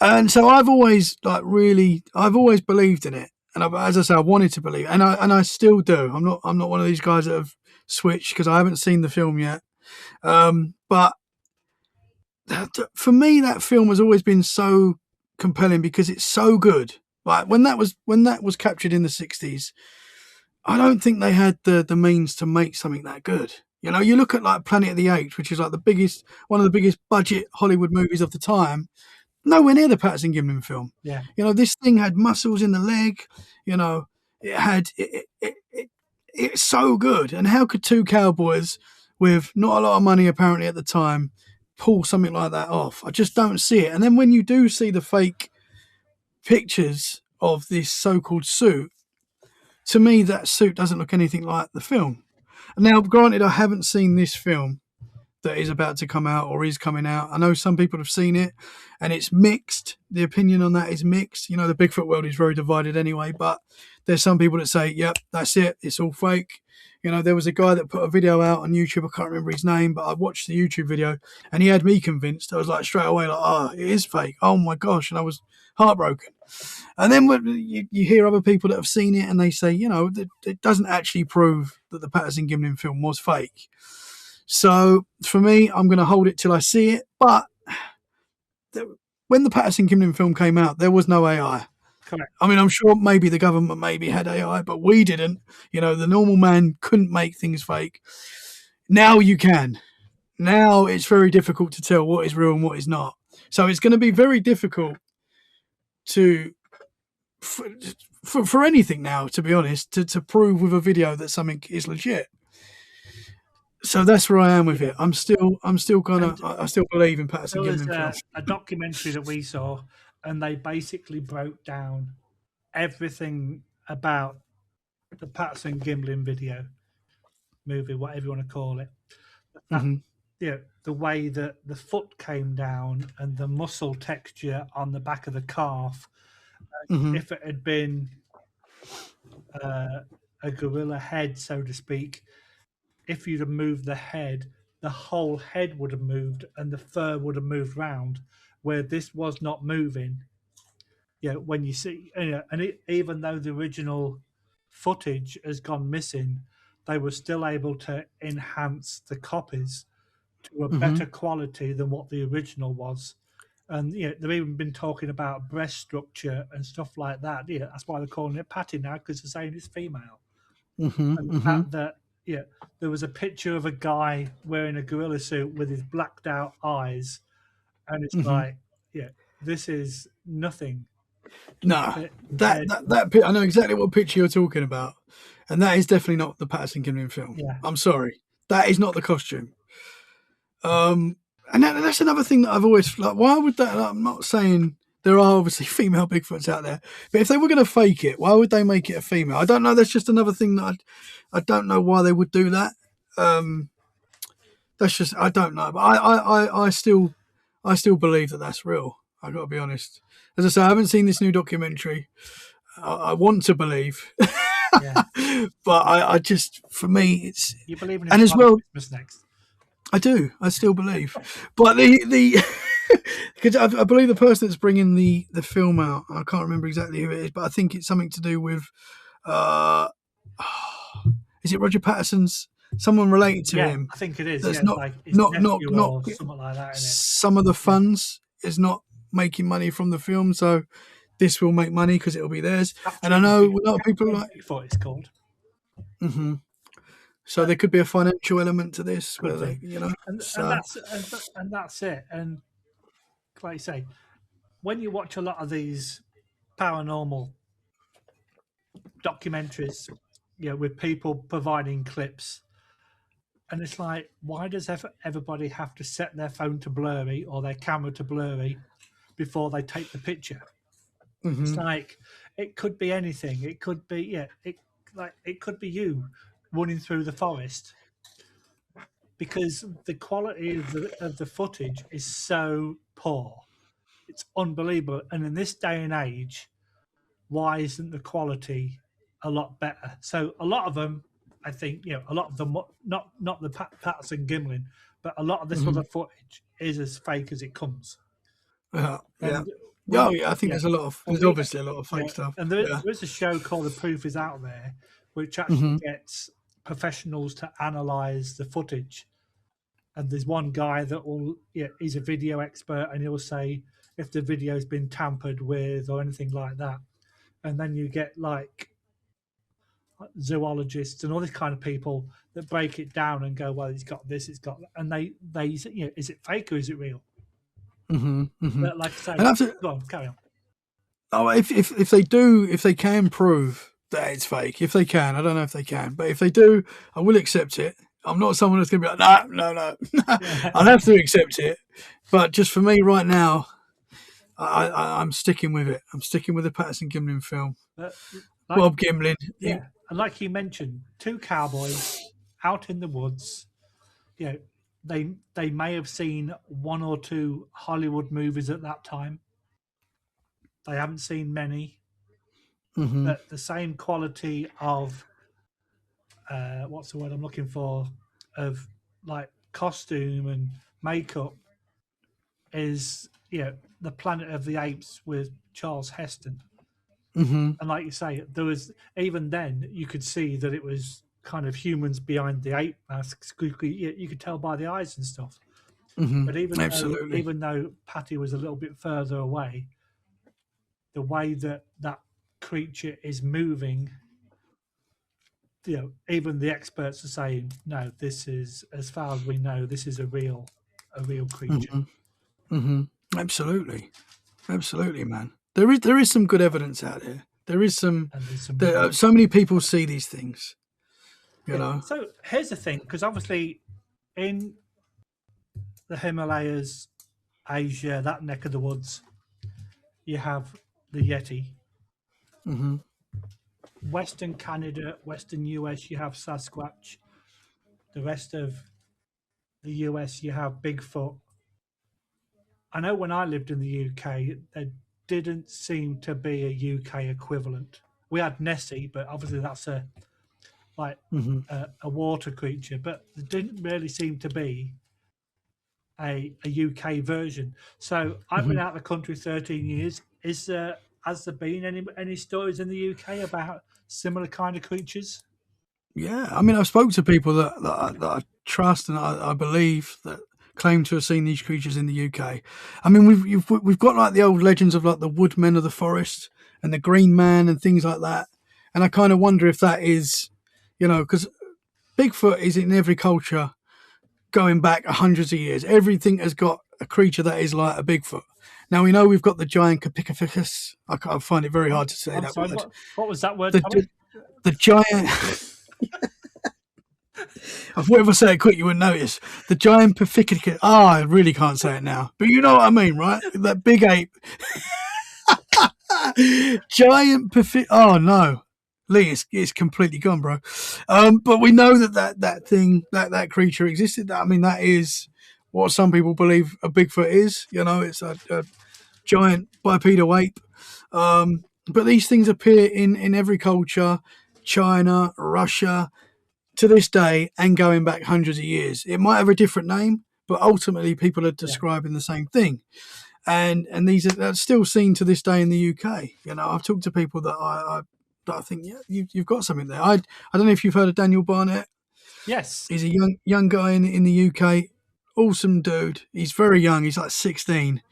And so I've always believed in it, and as I say, I wanted to believe, and I still do. I'm not one of these guys that have switched because I haven't seen the film yet, but. For me, that film has always been so compelling because it's so good. Like when that was captured in the 60s, I don't think they had the means to make something that good. You look at like Planet of the Apes, which is like one of the biggest budget Hollywood movies of the time. Nowhere near the Patterson Gimlin film. Yeah. This thing had muscles in the leg. It had it's so good. And how could two cowboys with not a lot of money apparently at the time pull something like that off? I just don't see it. And then when you do see the fake pictures of this so-called suit, to me that suit doesn't look anything like the film. Now, granted, I haven't seen this film that is about to come out or is coming out. I know some people have seen it and it's mixed. The opinion on that is mixed. The Bigfoot world is very divided anyway, but there's some people that say, yep, that's it, it's all fake. There was a guy that put a video out on YouTube. I can't remember his name, but I watched the YouTube video and he had me convinced. I was like straight away, like, it is fake. Oh my gosh. And I was heartbroken. And then when you hear other people that have seen it and they say, it doesn't actually prove that the Patterson Gimlin film was fake. So for me, I'm going to hold it till I see it. But when the Patterson Gimlin film came out, there was no AI. Correct. I mean, I'm sure maybe the government had AI, but we didn't. The normal man couldn't make things fake. Now you can. Now it's very difficult to tell what is real and what is not. So it's going to be very difficult for anything now, to be honest, to prove with a video that something is legit. So that's where I am with it. I still believe in Patterson Gimlin films. A documentary that we saw, and they basically broke down everything about the Patterson Gimlin movie, whatever you want to call it. The way that the foot came down and the muscle texture on the back of the calf. If it had been a gorilla head, so to speak, if you'd have moved the head, the whole head would have moved and the fur would have moved round, where this was not moving. When you see, even though the original footage has gone missing, they were still able to enhance the copies to a better quality than what the original was. And they've even been talking about breast structure and stuff like that. That's why they're calling it Pattie now, because they're saying it's female. And the fact that there was a picture of a guy wearing a gorilla suit with his blacked out eyes, and it's like, this is nothing No, They're- that I know exactly what picture you're talking about, and that is definitely not the Patterson Gimlin film. Yeah. I'm sorry, that is not the costume. And that's another thing that I've always like. Why would that? I'm not saying there are obviously female Bigfoots out there, but if they were going to fake it, why would they make it a female? I don't know. That's just another thing that I don't know why they would do that. That's just I don't know, but I still believe that that's real. I got to be honest. As I say, I haven't seen this new documentary. I want to believe, Yeah. but I just for me it's You believe in and as well. Christmas next? I do. I still believe, but the because I believe the person that's bringing the film out, I can't remember exactly who it is, but I think it's something to do with. Is it Roger Patterson's? Someone related to him. I think it is. That's Yeah, not like his not nephew not or something like that. Isn't it? some of the funds is not making money from the film, so this will make money because it'll be theirs. And I know a lot of people are like Bigfoot it's called. Mm-hmm. So there could be a financial element to this, Could where be. they, you know, And that's it. And like you say, when you watch a lot of these paranormal documentaries, with people providing clips, and it's like, why does everybody have to set their phone to blurry or their camera to blurry before they take the picture? Mm-hmm. It's like it could be anything. It could be it could be you running through the forest, because the quality of the footage is so poor. It's unbelievable. And in this day and age, why isn't the quality a lot better? So a lot of them, I think, a lot of them, not the Patterson Gimlin, but a lot of this other footage is as fake as it comes. Yeah. And I think there's obviously a lot of fake stuff. And there is a show called The Proof Is Out There, which actually gets professionals to analyze the footage. And there's one guy that will, he's a video expert, and he'll say if the video's been tampered with or anything like that. And then you get like zoologists and all these kind of people that break it down and go, well, it's got this, it's got that. And they is it fake or is it real? But like I say, go on, carry on. Oh, if they can prove that it's fake, if they can, I don't know if they can, but if they do, I will accept it. I'm not someone that's going to be like, no. I'll have to accept it. But just for me right now, I'm sticking with it. I'm sticking with the Patterson Gimlin film. Bob Gimlin. Yeah. And like you mentioned, two cowboys out in the woods, they may have seen one or two Hollywood movies at that time. They haven't seen many. But the same quality of what's the word I'm looking for, of like costume and makeup is the Planet of the Apes with Charles Heston. And like you say, there was, even then you could see that it was kind of humans behind the ape masks. You could tell by the eyes and stuff. But even though Pattie was a little bit further away, the way that creature is moving, even the experts are saying, no, this is, as far as we know, this is a real creature. Absolutely, man. There is some good evidence out there. There is some. So many people see these things. You know. So here's the thing, because obviously, in the Himalayas, Asia, that neck of the woods, you have the Yeti. Western Canada, Western US, you have Sasquatch. The rest of the US, you have Bigfoot. I know when I lived in the UK, there didn't seem to be a UK equivalent. We had Nessie, but obviously that's a water creature. But there didn't really seem to be a UK version. So I've been out of the country 13 years. Has there been any stories in the UK about similar kind of creatures? Yeah, I mean, I've spoken to people that I trust and I believe that claim to have seen these creatures in the UK. I mean, we've got like the old legends of like the woodmen of the forest and the green man and things like that. And I kind of wonder if that is, because Bigfoot is in every culture going back hundreds of years. Everything has got a creature that is like a Bigfoot. Now we know we've got the giant Capicopithecus. I find it very hard to say I'm that sorry, word. what was that word? The giant. I thought if I say it quick, you wouldn't notice. The giant Pacificus. I really can't say it now. But you know what I mean, right? That big ape. Giant Pacific. Oh, no. Lee, it's completely gone, bro. But we know that thing, that creature existed. I mean, that is what some people believe a Bigfoot is. It's a giant bipedal ape. But these things appear in every culture, China, Russia, to this day, and going back hundreds of years. It might have a different name, but ultimately people are describing the same thing. And these are still seen to this day in the UK. I've talked to people that I think, yeah, you've got something there. I don't know if you've heard of Daniel Barnett. Yes. He's a young guy in the UK. Awesome dude. He's very young. He's like 16.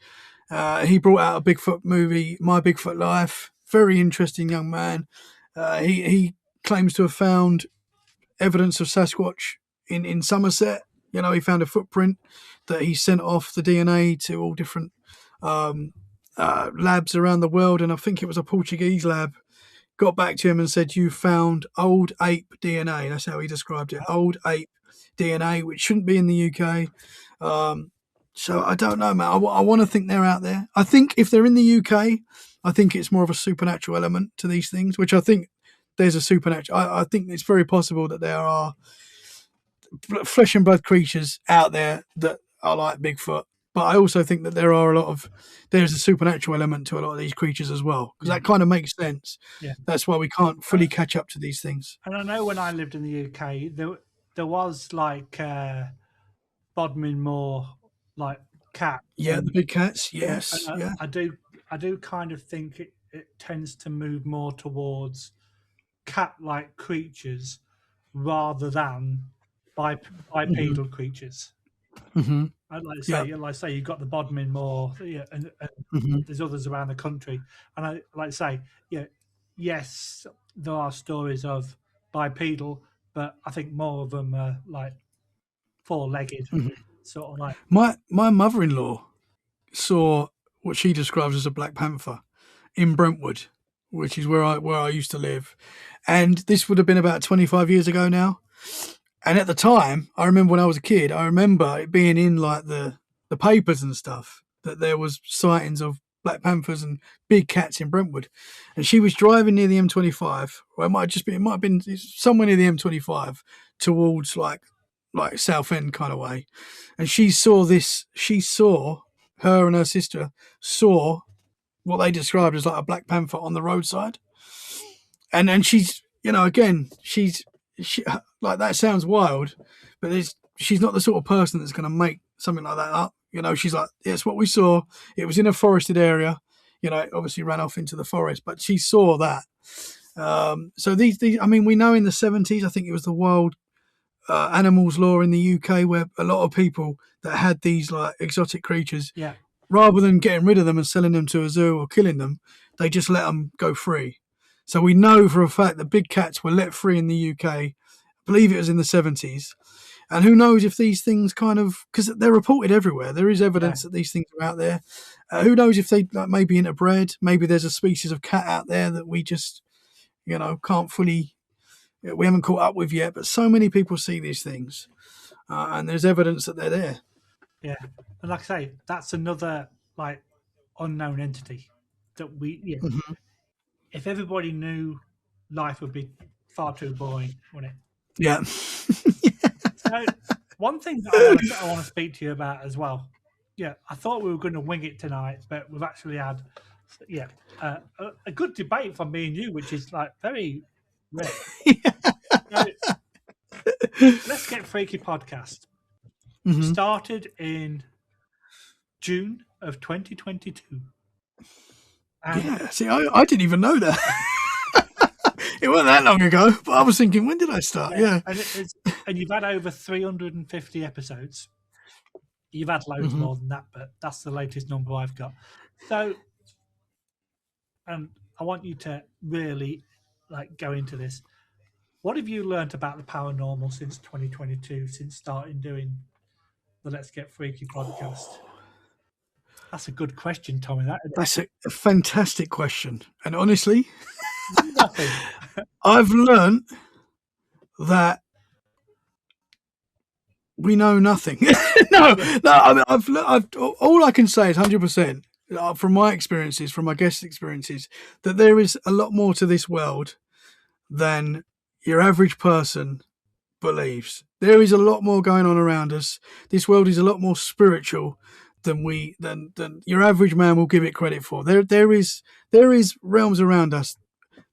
He brought out a Bigfoot movie, My Bigfoot Life. Very interesting young man. He claims to have found evidence of Sasquatch in Somerset. He found a footprint that he sent off the DNA to all different labs around the world, and I think it was a Portuguese lab. Got back to him and said, "You found old ape DNA." That's how he described it. Old ape DNA, which shouldn't be in the UK. So I don't know, man. I want to think they're out there. I think if they're in the UK, I think it's more of a supernatural element to these things, which I think there's a supernatural. I think it's very possible that there are flesh and blood creatures out there that are like Bigfoot. But I also think that there's a supernatural element to a lot of these creatures as well, because that kind of makes sense. Yeah. That's why we can't fully catch up to these things. And I know when I lived in the UK, there was like Bodmin Moor, like cat. Yeah, the big cats. Yes. Yeah. I do kind of think it tends to move more towards cat-like creatures rather than bipedal creatures. Mm-hmm. I'd like to say you've got the Bodmin Moor, and there's others around the country, and I like to say, yes, there are stories of bipedal, but I think more of them are like four-legged, sort of like. My mother-in-law saw what she describes as a black panther in Brentwood, which is where I used to live, and this would have been about 25 years ago now. And at the time, I remember when I was a kid, I remember it being in like the papers and stuff that there was sightings of black panthers and big cats in Brentwood. And she was driving near the M25, or it might have been somewhere near the M25 towards like Southend kind of way. And her and her sister saw what they described as like a black panther on the roadside. And she's, again, she like, that sounds wild, but she's not the sort of person that's going to make something like that up. She's like, it's what we saw. It was in a forested area. It obviously ran off into the forest, but she saw that. So these, I mean, we know in the 70s, I think it was the Wild Animals Law in the UK, where a lot of people that had these like exotic creatures, rather than getting rid of them and selling them to a zoo or killing them, they just let them go free. So we know for a fact that big cats were let free in the UK. I believe it was in the 70s. And who knows if these things because they're reported everywhere. There is evidence that these things are out there. Who knows if they maybe interbred. Maybe there's a species of cat out there that we just, can't fully, we haven't caught up with yet. But so many people see these things. And there's evidence that they're there. Yeah. And like I say, that's another like unknown entity that we, if everybody knew, life would be far too boring, wouldn't it? Yeah. So one thing that I want to speak to you about as well. Yeah, I thought we were going to wing it tonight, but we've actually had, a good debate from me and you, which is like very rare. So, Let's Get Freaky podcast started in June of 2022. See, I didn't even know that. It wasn't that long ago, but I was thinking, when did I start? Yeah. And you've had over 350 episodes. You've had loads more than that, but that's the latest number I've got. So, and I want you to really go into this. What have you learned about the paranormal since 2022, since starting doing the Let's Get Freaky podcast? That's a good question, Tommy. That isn't it? That's a fantastic question. And honestly, Nothing. I've learned that we know nothing. no. I mean, I've all I can say is 100% from my experiences, from my guest experiences, that there is a lot more to this world than your average person believes. There is a lot more going on around us. This world is a lot more spiritual than your average man will give it credit for. There is realms around us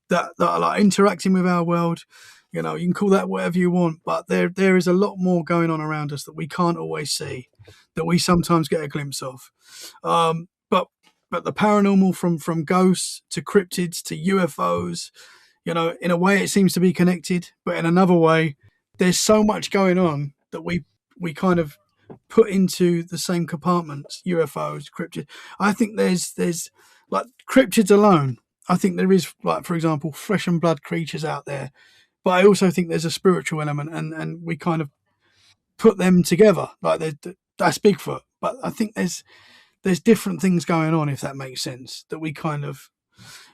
that are like interacting with our world. You know, you can call that whatever you want, but there is a lot more going on around us that we can't always see, that we sometimes get a glimpse of. But the paranormal, from ghosts to cryptids to UFOs, you know, in a way it seems to be connected, but in another way, there's so much going on that we kind of put into the same compartments. UFOs, cryptids. I think there's like cryptids alone. I think there is, like, for example, flesh and blood creatures out there, but I also think there's a spiritual element, and we kind of put them together. Like, that's Bigfoot, but I think there's different things going on, if that makes sense, that we kind of,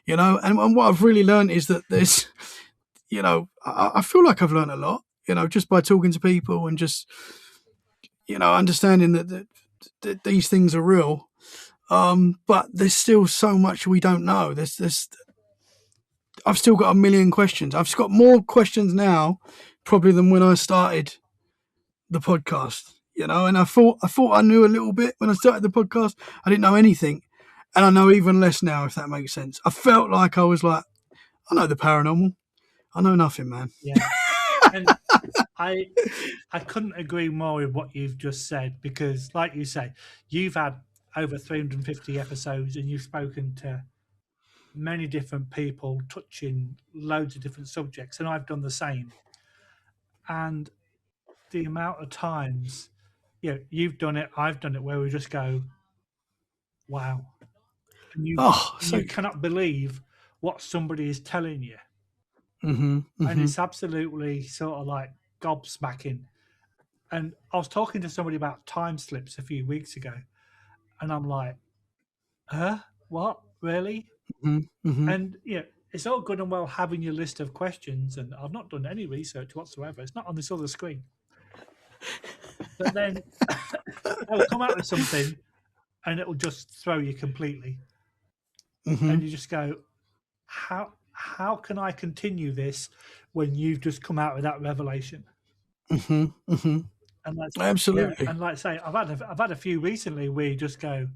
you know. And what I've really learned is that there's, you know, I feel like I've learned a lot, you know, just by talking to people and just, you know, understanding that these things are real. But there's still so much we don't know. I've still got a million questions. I've got more questions now, probably, than when I started the podcast. You know, and I thought I knew a little bit when I started the podcast. I didn't know anything, and I know even less now, if that makes sense. I felt like I was like, I know the paranormal. I know nothing, man. Yeah. And I couldn't agree more with what you've just said, because, like you say, you've had over 350 episodes and you've spoken to many different people touching loads of different subjects, and I've done the same. And the amount of times, you've done it, I've done it, where we just go, wow. And you cannot believe what somebody is telling you. And it's absolutely sort of like gobsmacking. And I was talking to somebody about time slips a few weeks ago, and I'm like, what? Really? And it's all good and well having your list of questions, and I've not done any research whatsoever. It's not on this other screen. But then they'll come out with something and it'll just throw you completely. And you just go, how can I continue this when you've just come out with that revelation? And that's Absolutely. And like I say, I've had a few recently where you just go,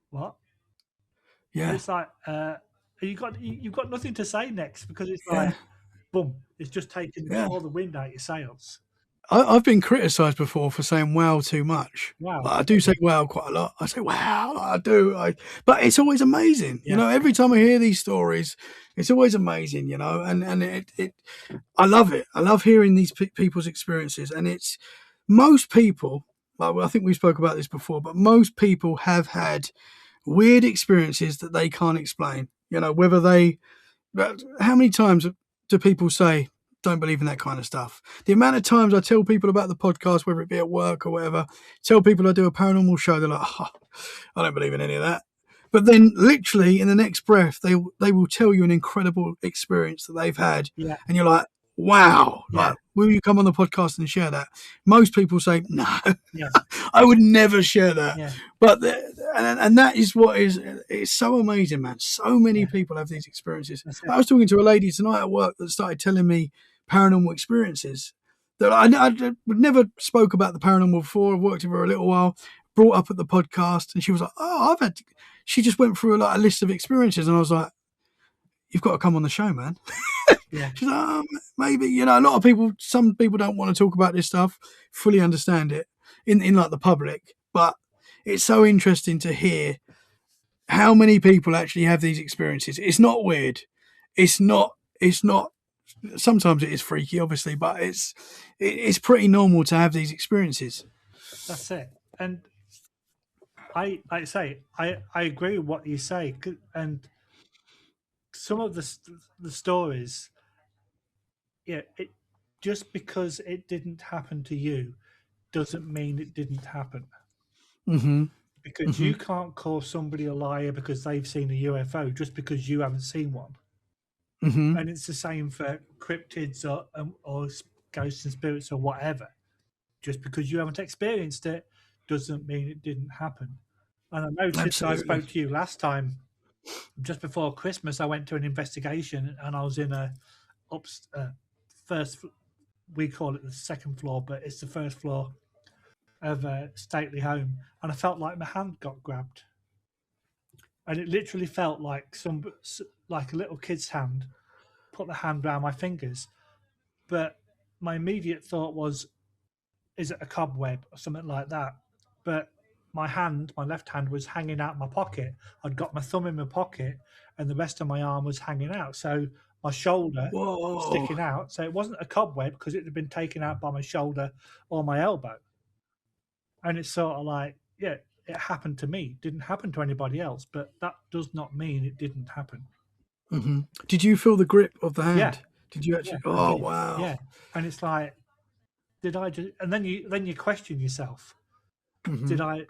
what? Yeah. And it's like, you've got nothing to say next, because it's like, boom, it's just taken all the wind out your sails. I've been criticised before for saying wow too much. Wow. Like, I do say wow quite a lot. I say wow, I do. But it's always amazing. You know, every time I hear these stories, it's always amazing, you know, and I love it. I love hearing these people's experiences. And it's most people, like, I think we spoke about this before, but most people have had weird experiences that they can't explain. You know, how many times do people say, don't believe in that kind of stuff? The amount of times I tell people about the podcast, whether it be at work or whatever, tell people I do a paranormal show, they're like, oh, I don't believe in any of that. But then literally in the next breath, they will tell you an incredible experience that they've had. Yeah. And you're like, wow, like, will you come on the podcast and share that? Most people say, no, I would never share that. Yeah. But and that is what it's so amazing, man. So many people have these experiences. I was talking to a lady tonight at work that started telling me paranormal experiences that I would never spoke about the paranormal before. I've worked with her a little while, brought up at the podcast, and she was like, oh, she just went through a list of experiences, and I was like, you've got to come on the show, man. She's like, oh, maybe, you know, some people don't want to talk about this stuff, fully understand it in like the public, but it's so interesting to hear how many people actually have these experiences. It's not weird. It's not, sometimes it is freaky, obviously, but it's pretty normal to have these experiences. That's it. And I agree with what you say, and some of the stories, just because it didn't happen to you doesn't mean it didn't happen. because you can't call somebody a liar because they've seen a UFO just because you haven't seen one. Mm-hmm. And it's the same for cryptids or ghosts and spirits or whatever. Just because you haven't experienced it doesn't mean it didn't happen. And I noticed I spoke to you last time, just before Christmas, I went to an investigation and I was in a first, we call it the second floor, but it's the first floor of a stately home. And I felt like my hand got grabbed. And it literally felt like like a little kid's hand put the hand around my fingers. But my immediate thought was, is it a cobweb or something like that? But my left hand was hanging out my pocket. I'd got my thumb in my pocket and the rest of my arm was hanging out. So my shoulder sticking out. So it wasn't a cobweb because it had been taken out by my shoulder or my elbow. And it's sort of like, yeah, it happened to me. It didn't happen to anybody else, but that does not mean it didn't happen. Mm-hmm. Did you feel the grip of the hand? Yeah. Did you actually? Yeah, oh, wow. Yeah. And it's like, did I just? And then you question yourself. Mm-hmm. Did I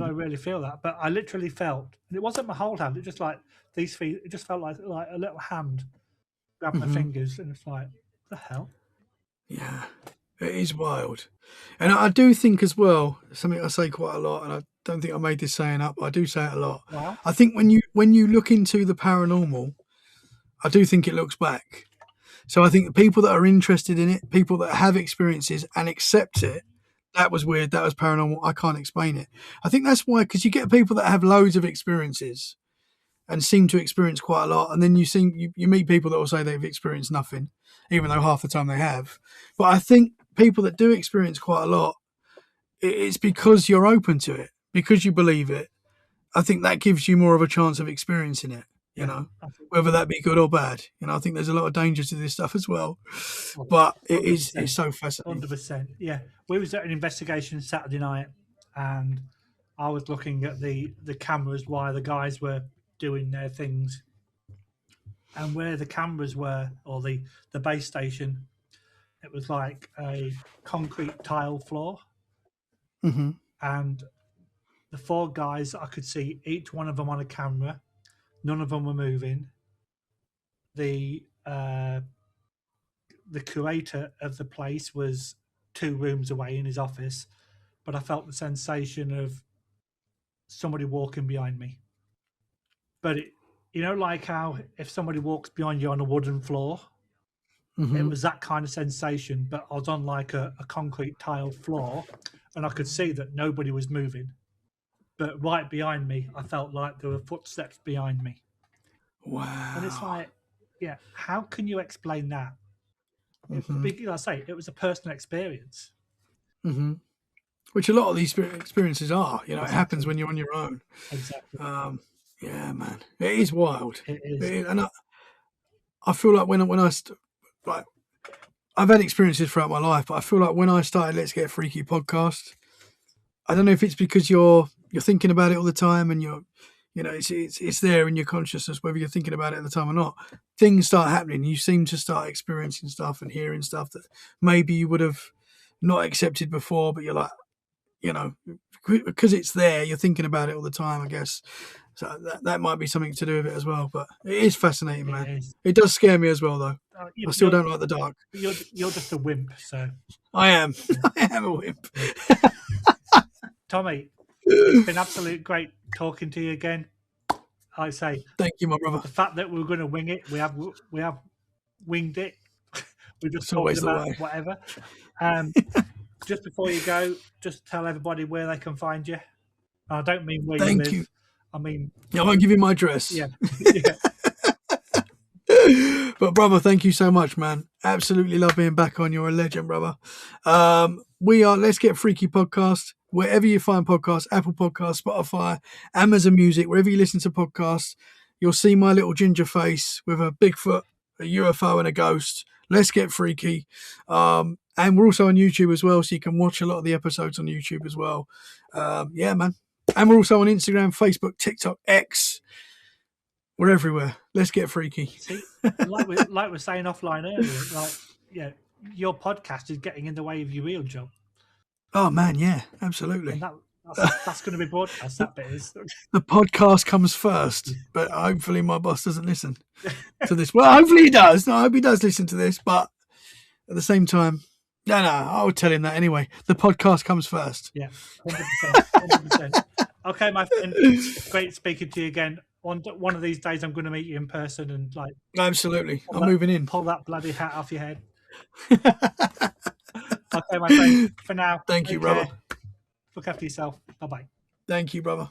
really feel that? But I literally felt, and it wasn't my whole hand. It just like these feet. It just felt like a little hand grabbed my fingers, and it's like, what the hell? Yeah, it is wild. And I do think as well, something I say quite a lot, and I don't think I made this saying up. I do say it a lot. Wow. I think when you look into the paranormal, I do think it looks back. So I think the people that are interested in it, people that have experiences and accept it, that was weird, that was paranormal, I can't explain it. I think that's why, because you get people that have loads of experiences and seem to experience quite a lot, and then you meet people that will say they've experienced nothing, even though half the time they have. But I think people that do experience quite a lot, it's because you're open to it, because you believe it. I think that gives you more of a chance of experiencing it. You know, whether that be good or bad. You know, I think there's a lot of danger to this stuff as well. But it's so fascinating. 100%. Yeah. We was at an investigation Saturday night and I was looking at the cameras while the guys were doing their things. And where the cameras were, or the base station, it was like a concrete tile floor. Mm-hmm. And the four guys, I could see each one of them on a camera. None of them were moving. The curator of the place was 2 rooms away in his office, but I felt the sensation of somebody walking behind me. But like how if somebody walks behind you on a wooden floor, it was that kind of sensation, but I was on like a concrete tile floor and I could see that nobody was moving. But right behind me, I felt like there were footsteps behind me. Wow. And it's like, yeah, how can you explain that? Like I say, it was a personal experience. Mm-hmm. Which a lot of these experiences are. You know, It happens when you're on your own. Exactly. Yeah, man. It is wild. It is. And I feel like when I've had experiences throughout my life, but I feel like when I started Let's Get Freaky podcast, I don't know if it's because you're thinking about it all the time and it's there in your consciousness, whether you're thinking about it at the time or not. Things start happening. You seem to start experiencing stuff and hearing stuff that maybe you would have not accepted before, but you're like, because it's there, you're thinking about it all the time, I guess. So that might be something to do with it as well. But it is fascinating, man. It does scare me as well, though. I still don't like the dark. You're just a wimp, so. I am. I am a wimp. Tommy, it's been absolutely great talking to you again. I say thank you, my brother. The fact that we're going to wing it, we have winged it. We're just talking about whatever. Just before you go, just tell everybody where they can find you. I don't mean where you live. I mean, I won't give you my address. Yeah. But brother, thank you so much, man. Absolutely love being back on. You're a legend, brother. We are Let's Get Freaky podcast. Wherever you find podcasts, Apple Podcasts, Spotify, Amazon Music, wherever you listen to podcasts, you'll see my little ginger face with a Bigfoot, a UFO, and a ghost. Let's Get Freaky. And we're also on YouTube as well, so you can watch a lot of the episodes on YouTube as well. Yeah, man. And we're also on Instagram, Facebook, TikTok, X. We're everywhere. Let's get freaky. See, like we're saying offline earlier, your podcast is getting in the way of your real job. Oh man, yeah, absolutely. And That's going to be broadcast. That bit is. The podcast comes first, but hopefully my boss doesn't listen to this. Well, hopefully he does. No, I hope he does listen to this, but at the same time, no, I will tell him that anyway. The podcast comes first. Yeah, 100%. 100%. Okay, my friend, great speaking to you again. One of these days, I'm going to meet you in person and like. Absolutely, I'm moving in. Pull that bloody hat off your head. Okay, my friend. For now. Thank you, brother. Look after yourself. Bye bye. Thank you, brother.